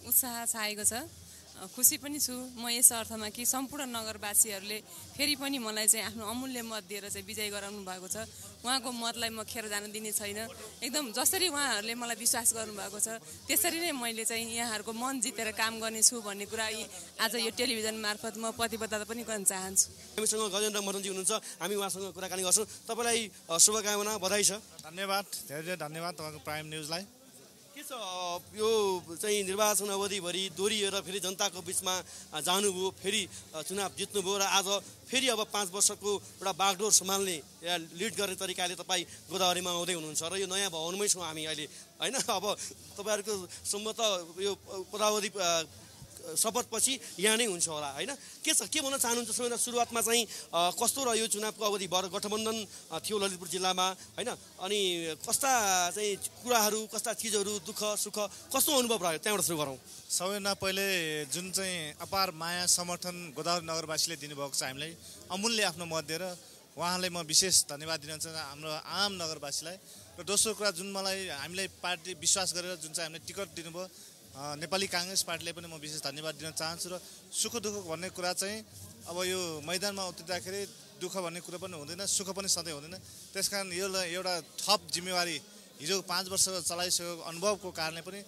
उत्साह छाएको छ, खुसी पनि छु म यस अर्थमा कि सम्पूर्ण नगरवासीहरूले फेरि पनि मलाई चाहिँ आफ्नो अमूल्य मत दिएर चाहिँ विजय गराउनु भएको छ। उहाँको मतलाई म खेर जान दिने छैन। एकदम जसरी उहाँहरूले मलाई विश्वास गर्नुभएको छ त्यसरी नै मैले चाहिँ यहाँहरूको मन जितेर काम गर्नेछु भन्ने कुरा आज यो टेलिभिजन मार्फत म प्रतिबद्धता पनि गर्न चाहन्छु। हामीसँग गजेन्द्र महर्जनजी हुनुहुन्छ, हामी उहाँसँग कुराकानी गर्छौँ। तपाईँलाई शुभकामना, बधाई छ। धन्यवाद, धेरै धेरै धन्यवाद तपाईँको प्राइम न्युजलाई। के के छ यो चाहिँ निर्वाचन अवधिभरि दोहोरिएर फेरि जनताको बिचमा जानुभयो, फेरि चुनाव जित्नुभयो र आज फेरि अब 5 वर्षको एउटा बागडोर सम्हाल्ने या लिड गर्ने तरिकाले तपाईँ गोदावरीमा आउँदै हुनुहुन्छ र यो नयाँ भवनमै छौँ हामी अहिले होइन। अब तपाईँहरूको सम्मत यो पदावधि शपथपछि यहाँ नै हुन्छ होला होइन। के छ, के भन्न चाहनुहुन्छ? सबैभन्दा सुरुवातमा चाहिँ कस्तो रह्यो चुनावको अवधि? गठबन्धन थियो ललितपुर जिल्लामा होइन, अनि कस्ता चाहिँ कुराहरू, कस्ता चिजहरू, दुःख सुख कस्तो अनुभव रह्यो, त्यहाँबाट सुरु गरौँ। सबैभन्दा पहिले जुन चाहिँ अपार माया समर्थन गोदावरी नगरवासीले दिनुभएको छ हामीलाई, अमूल्य आफ्नो मत दिएर उहाँलाई म विशेष धन्यवाद दिन चाहन्छु हाम्रो आम नगरवासीलाई। र दोस्रो कुरा जुन मलाई हामीलाई पार्टी विश्वास गरेर जुन चाहिँ हामीलाई टिकट दिनुभयो नेपाली काङ्ग्रेस पार्टीले पनि म विशेष धन्यवाद दिन चाहन्छु। र सुख दुःख भन्ने कुरा चाहिँ अब यो मैदानमा उत्रिँदाखेरि दुःख भन्ने कुरा पनि हुँदैन, सुख पनि सधैँ हुँदैन। त्यसकारण यो एउटा थप जिम्मेवारी हिजो 5 वर्ष चलाइसकेको अनुभवको कारणले पनि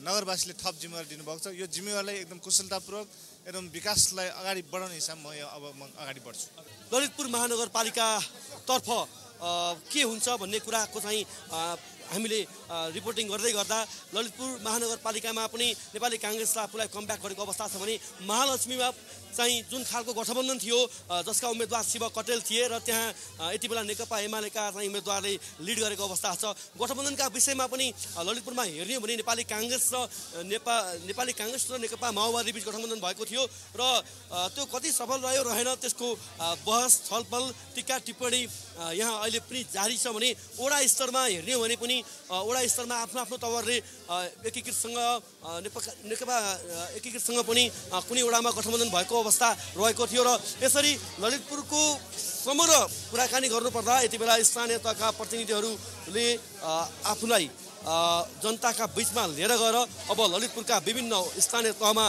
नगरवासीले थप जिम्मेवारी दिनुभएको छ। यो जिम्मेवारीलाई एकदम कुशलतापूर्वक एकदम विकासलाई अगाडि बढाउने हिसाबमा म अगाडि बढ्छु। ललितपुर महानगरपालिकातर्फ के हुन्छ भन्ने कुराको चाहिँ हामीले रिपोर्टिङ गर्दै गर्दा ललितपुर महानगरपालिकामा पनि नेपाली काङ्ग्रेसले आफूलाई कमब्याक गरेको अवस्था छ भने महालक्ष्मीमा चाहिँ जुन खालको गठबन्धन थियो जसका उम्मेदवार शिव कटेल थिए र त्यहाँ यति बेला नेकपा एमालेका चाहिँ उम्मेदवारले लिड गरेको अवस्था छ। गठबन्धनका विषयमा पनि ललितपुरमा हेर्ने हो भने नेपाली काङ्ग्रेस र नेकपा माओवादी बीच गठबन्धन भएको थियो र त्यो कति सफल रह्यो रहेन त्यसको बहस छलफल टिक्का टिप्पणी यहाँ अहिले पनि जारी छ भने वडा स्तरमा हेर्ने हो भने पनि वडा स्तरमा आफ्नो आफ्नो तवरले एकीकृतसँग नेकपा एकीकृतसँग पनि कुनै वडामा गठबन्धन भएको अवस्था रहेको थियो र यसरी ललितपुरको समग्र कुराकानी गर्नुपर्दा यति बेला स्थानीय तहका प्रतिनिधिहरूले आफूलाई जनताका बिचमा लिएर गएर अब ललितपुरका विभिन्न स्थानीय तहमा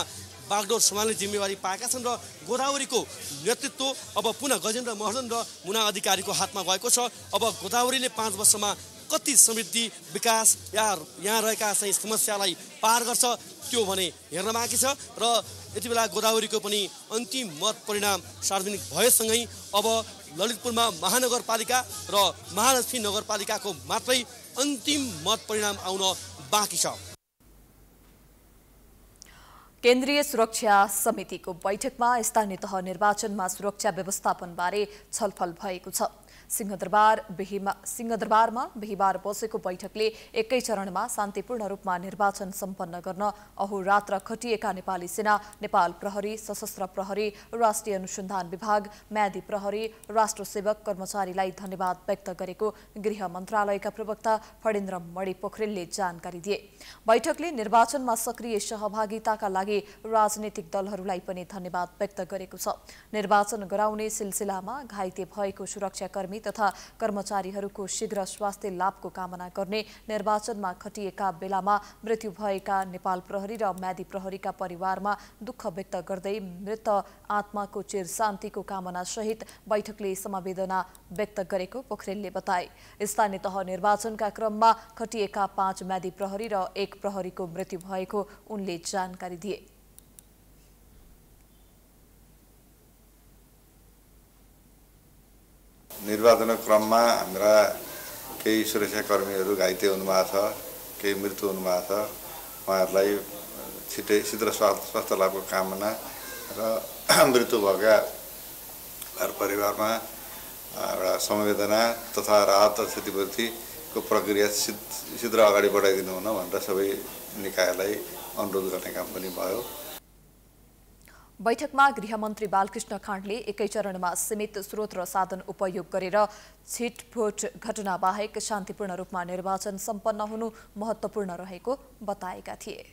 बागडोर सम्हाल्ने जिम्मेवारी पाएका छन् र गोदावरीको नेतृत्व अब पुनः गजेन्द्र महर्जन र मुना अधिकारीको हातमा गएको छ। अब गोदावरीले 5 वर्षमा कति समृद्धि विकास या यहाँ रहेका चाहिँ समस्यालाई पार गर्छ त्यो भने हेर्न बाँकी छ र यति बेला गोदावरीको पनि अन्तिम मत परिणाम सार्वजनिक भएसँगै अब ललितपुरमा महानगरपालिका र महालक्ष्मी नगरपालिकाको मात्रै अन्तिम मत परिणाम आउन बाँकी छ। केन्द्रीय सुरक्षा समितिको बैठकमा स्थानीय तह निर्वाचनमा सुरक्षा व्यवस्थापनबारे छलफल भएको छ। सिंहदरबारमा बिहिबार बसेको बैठकले एकै चरणमा शान्तिपूर्ण रूपमा निर्वाचन सम्पन्न गर्न अहोरात्र खटिएका नेपाली सेना, नेपाल प्रहरी, सशस्त्र प्रहरी, राष्ट्रिय अनुसन्धान विभाग, म्यादी प्रहरी, राष्ट्र सेवक कर्मचारीलाई धन्यवाद व्यक्त गरेको गृह मन्त्रालयका प्रवक्ता फणेन्द्र मणि पोखरेलले जानकारी दिए। बैठकले निर्वाचनमा सक्रिय सहभागिताका लागि राजनीतिक दलहरूलाई पनि धन्यवाद व्यक्त गरेको छ। निर्वाचन गराउने सिलसिलामा घाइते भएको सुरक्षाकर्मी तथा कर्मचारीहरूको शीघ्र स्वास्थ्य लाभको कामना गर्ने, निर्वाचनमा खटिएका बेलामा मृत्यु भएका नेपाल प्रहरी र म्यादी प्रहरीका परिवारमा दुःख व्यक्त गर्दै मृत आत्माको चिर शान्तिको कामना सहित बैठकले समवेदना व्यक्त गरेको पोखरेलले बताए। स्थानीय तह निर्वाचनका क्रममा खटिएका 5 म्यादी प्रहरी र 1 प्रहरीको मृत्यु भएको उनले जानकारी दिए। निर्वाचनको क्रममा हाम्रा केही सुरक्षाकर्मीहरू घाइते हुनुभएको छ, केही मृत्यु हुनुभएको छ। उहाँहरूलाई छिटै शीघ्र स्वास्थ्य लाभको कामना र मृत्यु भएका परिवारमा एउटा समवेदना तथा राहत क्षतिपूर्तिको प्रक्रिया शीघ्र अगाडि बढाइदिनु हुन भनेर सबै निकायलाई अनुरोध गर्ने काम पनि भयो। बैठकमा गृहमन्त्री बालकृष्ण खाँडले एकै चरणमा सीमित स्रोत र साधन उपयोग गरेर छिटफुट घटना बाहेक शान्तिपूर्ण रूपमा निर्वाचन सम्पन्न हुनु महत्त्वपूर्ण रहेको बताएका थिए।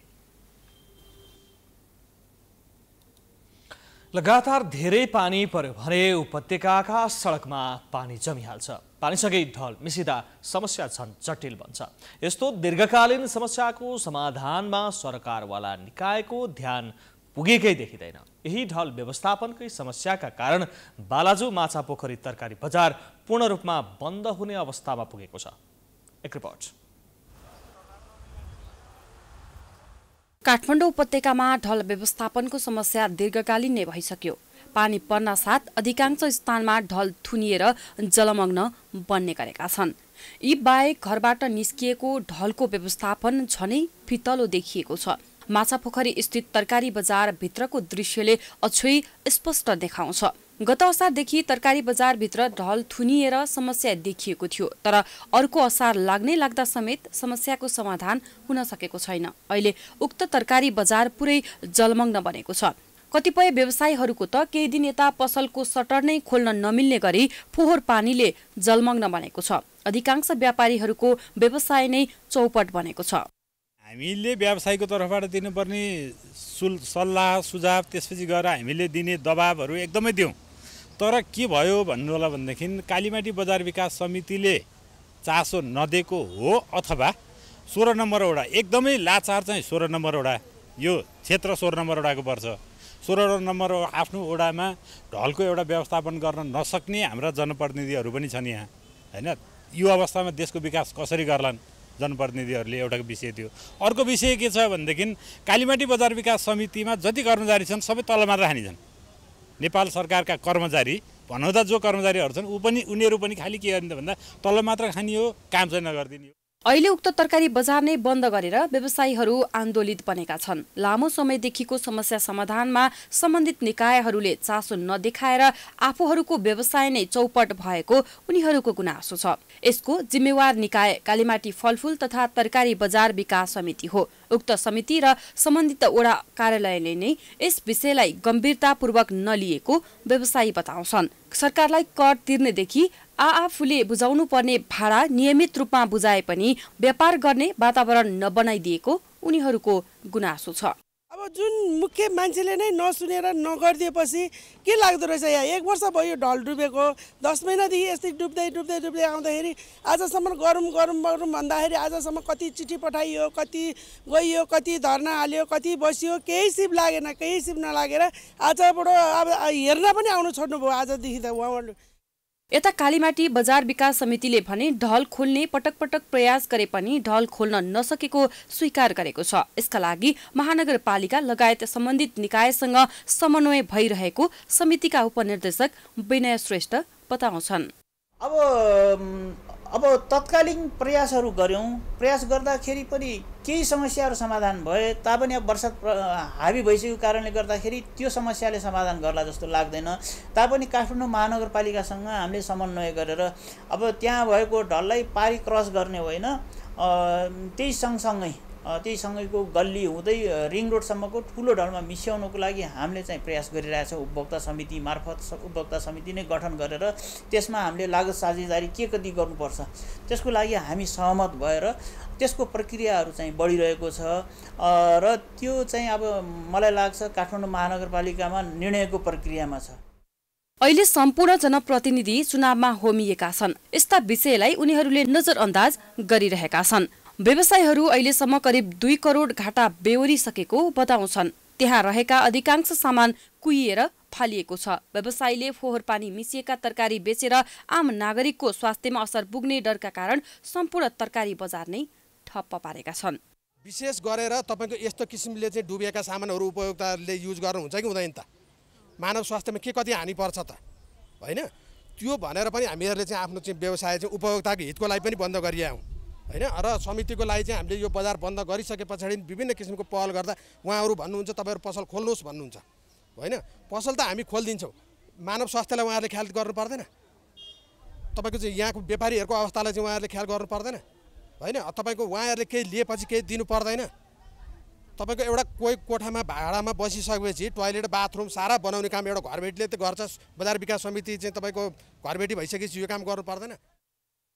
लगातार धेरै पानी पर्यो भने उपत्यकाका सडकमा पानी जमिहाल्छ। पानीसँगै ढल मिसिदा समस्या झन् जटिल बन्छ। यस्तो दीर्घकालीन समस्याको समाधानमा सरकारवाला निकायको ध्यान पुगेकै देखिँदैन। यही ढल व्यवस्थापनकै समस्याका कारण बालाजु माछा पोखरी तरकारी बजार पूर्ण रूपमा बन्द हुने अवस्थामा पुगेको छ। एक रिपोर्ट। काठमाडौँ उपत्यकामा ढल व्यवस्थापनको समस्या दीर्घकालीन नै भइसक्यो। पानी पर्न साथ अधिकांश स्थानमा ढल थुनिएर जलमग्न बन्ने गरेका छन्। यी बाहेक घरबाट निस्किएको ढलको व्यवस्थापन झनै फितलो देखिएको छ। माछापोखरी स्थित तरकारी बजार भित्रको दृश्यले अझै स्पष्ट देखाउँछ। गत असारदेखि तरकारी बजारभित्र ढल थुनिएर समस्या देखिएको थियो, तर अर्को असार लाग्नै लाग्दा समेत समस्याको समाधान हुन सकेको छैन। अहिले उक्त तरकारी बजार पुरै जलमग्न बनेको छ। कतिपय व्यवसायीहरूको त केही दिन यता पसलको सटर नै खोल्न नमिल्ने गरी फोहोर पानीले जलमग्न बनेको छ। अधिकांश व्यापारीहरूको व्यवसाय नै चौपट बनेको छ। हामीले व्यवसायको तर्फबाट दिनुपर्ने सल्लाह सुझाव त्यसपछि गएर हामीले दिने दबाबहरू एकदमै दियौँ। तर के भयो भन्नु होला भनेदेखि कालीमाटी बजार विकास समितिले चासो नदिएको हो अथवा 16 नम्बर वडा एकदमै लाचार चाहिँ 16 नम्बर वडा, यो क्षेत्र 16 नम्बर वडाको पर्छ। 16 नम्बर आफ्नो वडामा ढलको एउटा व्यवस्थापन गर्न नसक्ने हाम्रा जनप्रतिनिधिहरू पनि छन् यहाँ, हैन? यो अवस्थामा देशको विकास कसरी गर्लान् जनप्रतिनिधिहरूले, एउटा विषय थियो। अर्को विषय के छ भनेदेखि कालीमाटी बजार विकास समितिमा जति कर्मचारी छन् सबै तल मात्र खानिन्छन्। नेपाल सरकारका कर्मचारी भनौँदा जो कर्मचारीहरू छन् उनीहरू पनि खालि के गर्ने भन्दा तल मात्र खाने हो, काम चाहिँ नगरिदिने हो। अहिले उक्त तरकारी बजार नै बन्द गरेर व्यवसायीहरू आन्दोलित बनेका छन्। लामो समयदेखिको समस्या समाधानमा सम्बन्धित निकायहरूले चासो नदेखाएर आफूहरूको व्यवसाय नै चौपट भएको उनीहरूको गुनासो छ। यसको जिम्मेवार निकाय कालीमाटी फलफुल तथा तरकारी बजार विकास समिति हो। उक्त समिति र सम्बन्धित वडा कार्यालयले नै यस विषयलाई गम्भीरतापूर्वक नलिएको व्यवसायी बताउँछन्। सरकारलाई कर तिर्नेदेखि आफूले बुझाउनु पर्ने भाडा नियमित रूपमा बुझाए पनि व्यापार गर्ने वातावरण नबनाइदिएको उनीहरूको गुनासो छ। अब जुन मुख्य मान्छेले नै नसुनेर नगरिदिएपछि के लाग्दो रहेछ, यहाँ 1 वर्ष भयो ढल डुबेको, 10 महिनादेखि यस्तै डुब्दै आउँदाखेरि आजसम्म गरौँ भन्दाखेरि आजसम्म कति चिठी पठाइयो, कति गइयो, कति धर्ना हाल्यो, कति बसियो, केही सिप लागेन, केही सिप नलागेर आजबाट अब हेर्न पनि आउनु छोड्नुभयो। आजदेखि त उहाँहरू यता कालीमाटी बजार विकास समितिले भने ढल खोल्ने पटक पटक प्रयास गरे पनि ढल खोल्न नसकेको स्वीकार गरेको छ। यसका लागि महानगरपालिका लगायत सम्बन्धित निकायसँग समन्वय भइरहेको समितिका उपनिर्देशक विनय श्रेष्ठ बताउँछन्। अब तत्कालीन प्रयासहरू गर्यौँ, प्रयास गर्दाखेरि पनि केही समस्याहरू समाधान भए तापनि अब वर्षा हाबी भइसकेको कारणले गर्दाखेरि त्यो समस्याले समाधान गर्ला जस्तो लाग्दैन। तापनि काठमाडौँ महानगरपालिकासँग हामीले समन्वय गरेर अब त्यहाँ भएको ढललाई पारी क्रस गर्ने होइन, त्यही सँगसँगैको गल्ली हुँदै रिङ रोडसम्मको ठुलो ढलमा मिस्याउनको लागि हामीले चाहिँ प्रयास गरिरहेछौँ। उपभोक्ता समिति मार्फत उपभोक्ता समिति नै गठन गरेर त्यसमा हामीले लागत साझेदारी के कति गर्नुपर्छ त्यसको लागि हामी सहमत भएर त्यसको प्रक्रियाहरू चाहिँ बढिरहेको छ र त्यो चाहिँ अब मलाई लाग्छ काठमाडौँ महानगरपालिकामा निर्णयको प्रक्रियामा छ। अहिले सम्पूर्ण जनप्रतिनिधि चुनावमा होमिएका छन्। यस्ता विषयलाई उनीहरूले नजरअन्दाज गरिरहेका छन्। व्यवसायीहरू अहिलेसम्म करिब 2 करोड घाटा बेहोरिसकेको बताउँछन्। त्यहाँ रहेका अधिकांश सामान कुहिएर फालिएको छ। व्यवसायीले फोहोर पानी मिसिएका तरकारी बेचेर आम नागरिकको स्वास्थ्यमा असर पुग्ने डरका कारण सम्पूर्ण तरकारी बजार नै ठप्प पारेका छन्। विशेष गरेर तपाईँको यस्तो किसिमले चाहिँ डुबेका सामानहरू उपभोक्ताहरूले युज गर्नुहुन्छ कि हुँदैन त? मानव स्वास्थ्यमा के कति हानि पर्छ त, होइन? त्यो भनेर पनि हामीहरूले चाहिँ आफ्नो चाहिँ व्यवसाय चाहिँ उपभोक्ताको हितको लागि पनि बन्द गरिआयौँ, होइन? र समितिको लागि चाहिँ हामीले यो बजार बन्द गरिसके पछाडि विभिन्न किसिमको पहल गर्दा उहाँहरू भन्नुहुन्छ तपाईँहरू पसल खोल्नुहोस् भन्नुहुन्छ, होइन? पसल त हामी खोलिदिन्छौँ, मानव स्वास्थ्यलाई उहाँहरूले ख्याल गर्नु पर्दैन? तपाईँको चाहिँ यहाँको व्यापारीहरूको अवस्थालाई चाहिँ उहाँहरूले ख्याल गर्नु पर्दैन, होइन? तपाईँको उहाँहरूले केही लिएपछि केही दिनु पर्दैन? तपाईँको एउटा कोही कोठामा भाडामा बसिसकेपछि टोयलेट बाथरुम सारा बनाउने काम एउटा घरबेटीले त गर्छ। बजार विकास समिति चाहिँ तपाईँको घरबेटी भइसकेपछि यो काम गर्नु पर्दैन?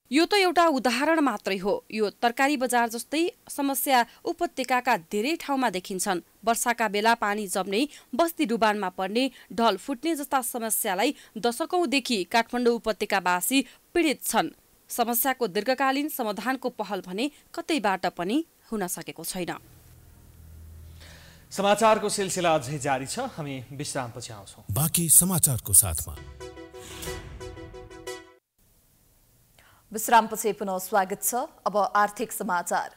यो त एउटा उदाहरण मात्रै हो। यो तरकारी बजार जस्तै समस्या उपत्यकाका धेरै ठाउँमा देखिन्छन्। वर्षाका बेला पानी जम्ने, बस्ती डुबानमा पर्ने, ढल फुट्ने जस्ता समस्यालाई दशकौंदेखि काठमाडौँ उपत्यकावासी पीडित छन्। समस्याको दीर्घकालीन समाधानको पहल भने कतैबाट पनि हुन सकेको छैन। समाचारको सिलसिला अझै जारी छ। हामी विश्रामपछि आउँछौँ। बाँकी समाचारको साथमा विश्रामपछि पुनः स्वागत छ। अब आर्थिक समाचार।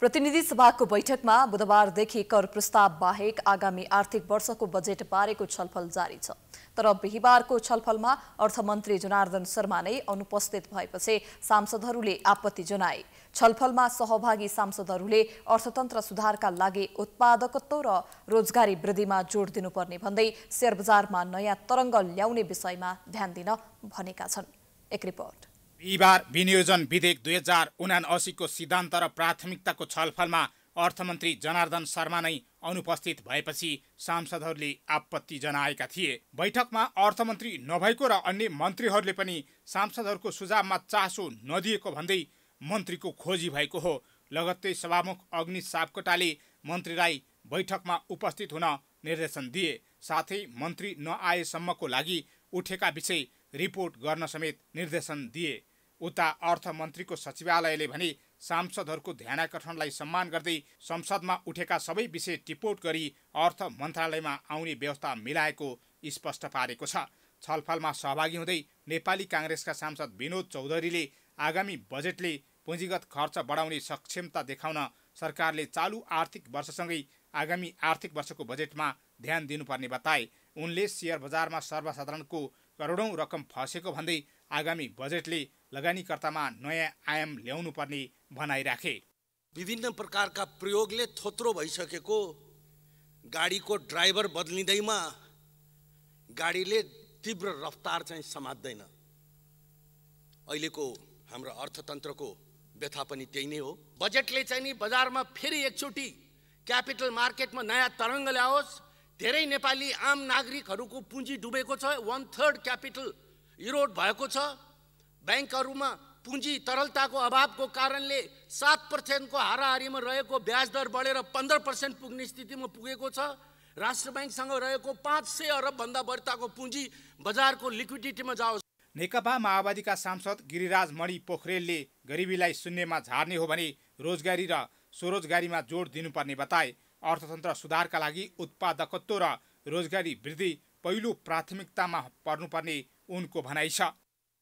प्रतिनिधि सभाको बैठकमा बुधबारदेखि कर प्रस्ताव बाहेक आगामी आर्थिक वर्षको बजेट बारेको छलफल जारी छ। तर बिहीबारको छलफलमा अर्थमन्त्री जनार्दन शर्मा नै अनुपस्थित भएपछि सांसदहरूले आपत्ति जनाए। छलफलमा सहभागी सांसदहरूले अर्थतन्त्र सुधारका लागि उत्पादकत्व र रोजगारी वृद्धिमा जोड दिनुपर्ने भन्दै शेयर बजारमा नयाँ तरङ्ग ल्याउने विषयमा ध्यान दिन भनेका छन्। एक रिपोर्ट। बिहीबार विनियोजन विधेयक 2079 को सिद्धान्त र प्राथमिकताको छलफलमा अर्थमन्त्री जनार्दन शर्मा नै अनुपस्थित भएपछि सांसदहरूले आपत्ति जनाएका थिए। बैठकमा अर्थमन्त्री नभएको र अन्य मन्त्रीहरूले पनि सांसदहरूको सुझावमा चासो नदिएको भन्दै मन्त्रीको खोजी भएको हो। लगत्तै सभामुख अग्नि सापकोटाले मन्त्रीलाई बैठकमा उपस्थित हुन निर्देशन दिए। साथै मन्त्री नआएसम्मको लागि उठेका विषय रिपोर्ट गर्न समेत निर्देशन दिए। उता अर्थमन्त्रीको सचिवालयले भने सांसदहरूको ध्यानाकर्षणलाई सम्मान गर्दै संसदमा उठेका सबै विषय टिपोट गरी अर्थ मन्त्रालयमा आउने व्यवस्था मिलाएको स्पष्ट पारेको छ। छलफलमा सहभागी हुँदै नेपाली काङ्ग्रेसका सांसद विनोद चौधरीले आगामी बजेटले पुँजीगत खर्च बढाउने सक्षमता देखाउन सरकारले चालु आर्थिक वर्षसँगै आगामी आर्थिक वर्षको बजेटमा ध्यान दिनुपर्ने बताए। उनले शेयर बजारमा सर्वसाधारणको करोडौं रकम फसेको भन्दै आगामी बजेटले लगानीकर्तामा नयाँ आयाम ल्याउनु पर्ने भनाइराखे। विभिन्न प्रकारका प्रयोगले थोत्रो भइसकेको गाडीको ड्राइभर बदलिँदैमा गाडीले तीव्र रफ्तार चाहिँ समात्दैन। अहिलेको हाम्रो अर्थतन्त्रको व्यथा पनि त्यही नै हो। बजेटले चाहिँ नि बजारमा फेरि एकचोटि क्यापिटल मार्केटमा नयाँ तरङ्ग ल्याओस्। धेरै नेपाली आम नागरिकहरूको पुँजी डुबेको छ। 1/3 क्यापिटल इरोड भएको छ। ब्याङ्कहरूमा पुँजी तरलताको अभावको कारणले 7% को हाराहारीमा रहेको ब्याज दर बढेर 15% पुग्ने स्थितिमा पुगेको छ। राष्ट्र ब्याङ्कसँग रहेको 500 अरबभन्दा बढ्ताको पुँजी बजारको लिक्विडिटीमा जाओस्। नेकपा माओवादीका सांसद गिरिराज मणि पोखरेलले गरिबीलाई शून्यमा झार्ने हो भने रोजगारी र स्वरोजगारीमा जोड दिनुपर्ने बताए। अर्थतन्त्र सुधारका लागि उत्पादकत्व र रोजगारी वृद्धि पहिलो प्राथमिकतामा पर्नुपर्ने उनको भनाइ छ।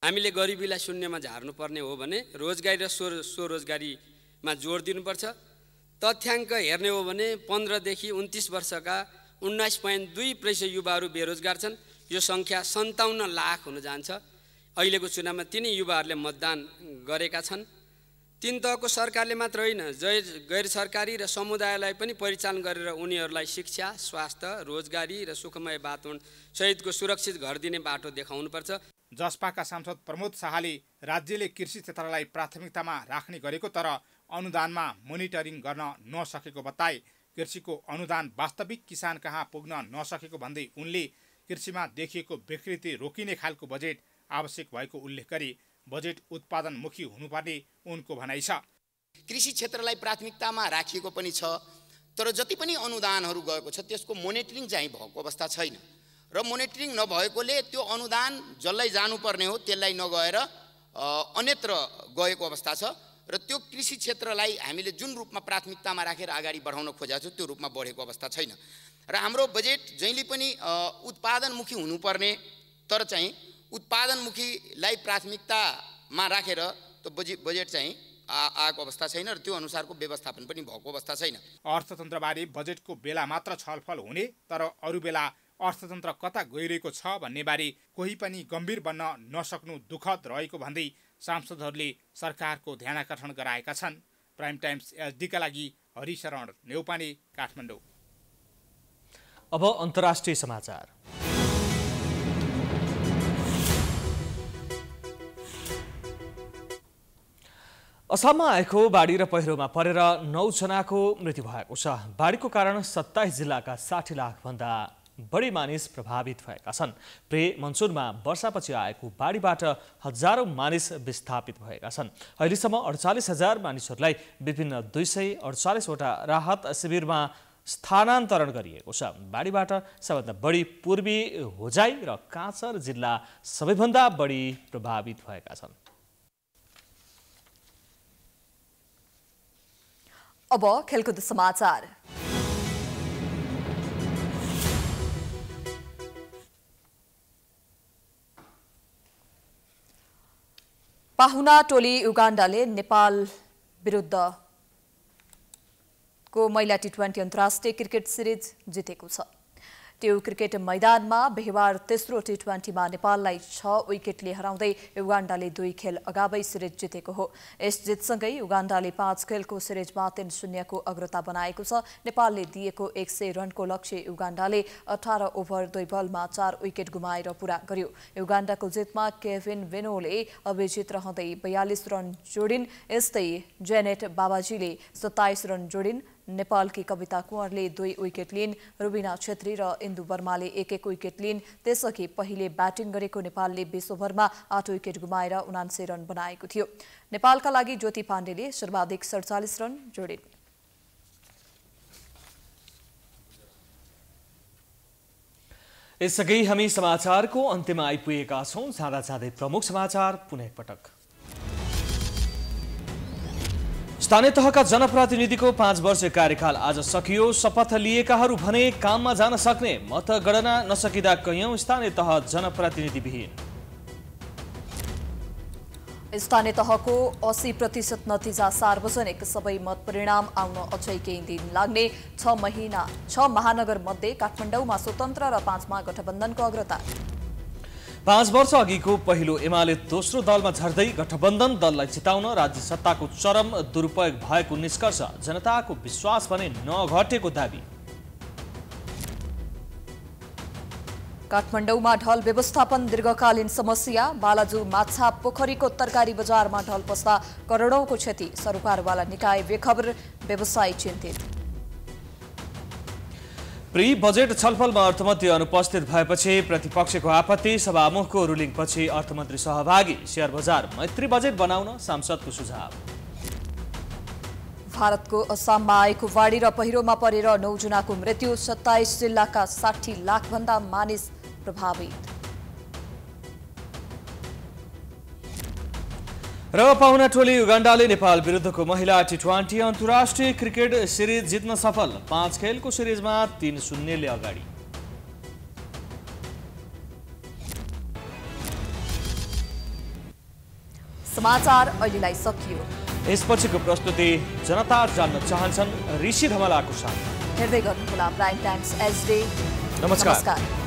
हामीले गरिबीलाई शून्यमा झार्नुपर्ने हो भने रोजगारी र स्वरोजगारीमा जोड दिनुपर्छ। तथ्याङ्क हेर्ने हो भने 15 देखि 29 वर्षका 19.2% युवाहरू बेरोजगार छन्। यो सङ्ख्या 57 लाख हुन जान्छ। अहिलेको चुनावमा तिनै युवाहरूले मतदान गरेका छन्। तीन तहको सरकारले मात्र होइन, गैर सरकारी र समुदायलाई पनि परिचालन गरेर उनीहरूलाई शिक्षा, स्वास्थ्य, रोजगारी र सुखमय वातावरण सहितको सुरक्षित घर दिने बाटो देखाउनुपर्छ। जसपाका सांसद प्रमोद शाहले राज्यले कृषि क्षेत्रलाई प्राथमिकतामा राख्ने गरेको तर अनुदानमा मोनिटरिङ गर्न नसकेको बताए। कृषिको अनुदान वास्तविक किसान कहाँ पुग्न नसकेको भन्दै उनले कृषिमा देखिएको विकृति रोकिने खालको बजेट आवश्यक भएको उल्लेख गरे। बजेट उत्पादनमुखी हुनुपर्ने उनको भनाइ छ। कृषि क्षेत्रलाई प्राथमिकतामा राखिएको पनि छ, तर जति पनि अनुदानहरू गएको छ त्यसको मोनिटरिङ चाहिँ भएको अवस्था छैन र मोनिटरिङ नभएकोले त्यो अनुदान जसलाई जानुपर्ने हो त्यसलाई नगएर अन्यत्र गएको अवस्था छ र त्यो कृषि क्षेत्रलाई हामीले जुन रूपमा प्राथमिकतामा राखेर अगाडि बढाउन खोजेका छौँ त्यो रूपमा बढेको अवस्था छैन र हाम्रो बजेट जहिले पनि उत्पादनमुखी हुनुपर्ने तर चाहिँ उत्पादनमुखीलाई प्राथमिकतामा राखेर त्यो बजेट चाहिँ आएको अवस्था छैन र त्यो अनुसारको व्यवस्थापन पनि भएको अवस्था छैन। अर्थतन्त्रबारे बजेटको बेला मात्र छलफल हुने तर अरू बेला अर्थतन्त्र कता गइरहेको छ भन्नेबारे कोही पनि गम्भीर बन्न नसक्नु दुःखद रहेको भन्दै सांसदहरूले सरकारको ध्यानाकर्षण गराएका छन्। प्राइम टाइम्स एचडीका लागि हरिशरण नेउपाने, काठमाडौँ। अब अन्तर्राष्ट्रिय समाचार। असममा आएको बाढी र पहिरोमा परेर 9 जनाको मृत्यु भएको छ। बाढीको कारण 27 जिल्लाका 60 लाखभन्दा बढी मानिस प्रभावित भएका छन्। प्रे मनसुनमा वर्षापछि आएको बाढीबाट हजारौं मानिस विस्थापित भएका छन्। अहिलेसम्म 48,000 मानिसहरूलाई विभिन्न 248 वटा राहत शिविरमा स्थानान्तरण गरिएको छ। बाढीबाट सबैभन्दा बढी पूर्वी होजाई र काँचर जिल्ला सबैभन्दा बढी प्रभावित भएका छन्। अब खेलकुद समाचार। पाहुना टोली उगाण्डाले नेपाल विरुद्ध को महिला T20 अन्तर्राष्ट्रिय क्रिकेट सिरिज जितेको छ। त्यो क्रिकेट मैदानमा बिहीबार तेस्रो T20मा नेपाललाई 6 विकेटले हराउँदै युगाण्डाले 2 खेल अगावै सिरिज जितेको हो। यस जितसँगै युगाण्डाले 5 खेलको सिरिजमा 3-0 को अग्रता बनाएको छ। नेपालले दिएको 100 रनको लक्ष्य युगाण्डाले 18 ओभर 2 बलमा 4 विकेट गुमाएर पूरा गर्यो। युगाण्डाको जितमा केभिन वेनोले अभिजित रहँदै 42 रन जोडिन्। यस्तै जेनेट बाबाजीले 27 रन जोडिन्। नेपालकी कविता कुँवरले 2 विकेट लिइन्। रुबिना छेत्री र इन्दु वर्माले 1-1 विकेट लिइन्। त्यसअघि पहिले ब्याटिङ गरेको नेपालले 20 ओभरमा 8 विकेट गुमाएर 79 रन बनाएको थियो। नेपालका लागि ज्योति पाण्डेले सर्वाधिक 47 रन जोडिन्। यसअघि हामी समाचारको अन्त्यमा आइपुगेका छौं। जाँदा जाँदै प्रमुख समाचार पुनः एकपटक। स्थानीय तहका जनप्रतिनिधिको 5 वर्षीय कार्यकाल आज सकियो। शपथ लिएकाहरू भने काममा जान सक्ने, मतगणना नसकिँदा कैयौं स्थानीय तह जनप्रतिनिधिविहीन। स्थानीय तहको 80% नतिजा सार्वजनिक। सबै मत परिणाम आउन अझै केही दिन लाग्ने। 6 महानगर मध्ये काठमाडौँमा स्वतन्त्र र 5मा गठबन्धनको अग्रता। 5 वर्ष अघिको पहिलो एमाले दोस्रो दलमा झर्दै गठबन्धन दललाई जिताउन राज्य सत्ताको चरम दुरुपयोग भएको निष्कर्ष। जनताको विश्वास भने नघटेको दाबी। काठमाडौँमा ढल व्यवस्थापन दीर्घकालीन समस्या। बालाजु माछा पोखरीको तरकारी बजारमा ढल पस्दा करोडौंको क्षति। सरोकारवाला निकाय बेखबर, व्यवसायी चिन्तित। प्री बजेट छलफलमा अर्थमन्त्री अनुपस्थित भएपछि प्रतिपक्षको आपत्ति। सभामुखको रुलिङपछि अर्थमन्त्री सहभागी। शेयर बजार मैत्री बजेट बनाउन सांसदको सुझाव। भारतको असममा आएको बाढी र पहिरोमा परेर 9 जनाको मृत्यु। 27 जिल्लाका 60 लाख भन्दा मानिस प्रभावित। र पाहुना टोली युगाण्डाले नेपाल विरुद्धको महिला T20 अन्तर्राष्ट्रिय क्रिकेट सिरिज जित्न सफल। 5 खेलको सिरिजमा 3-0 ले अगाडि। समाचार अहिलेलाई सकियो। यसपछिको प्रस्तुति जनता जान्न चाहन्छन् ऋषि धमलाको साथ। हेर्दै गर्नुहोला प्राइम टाइम्स एचडी। नमस्कार।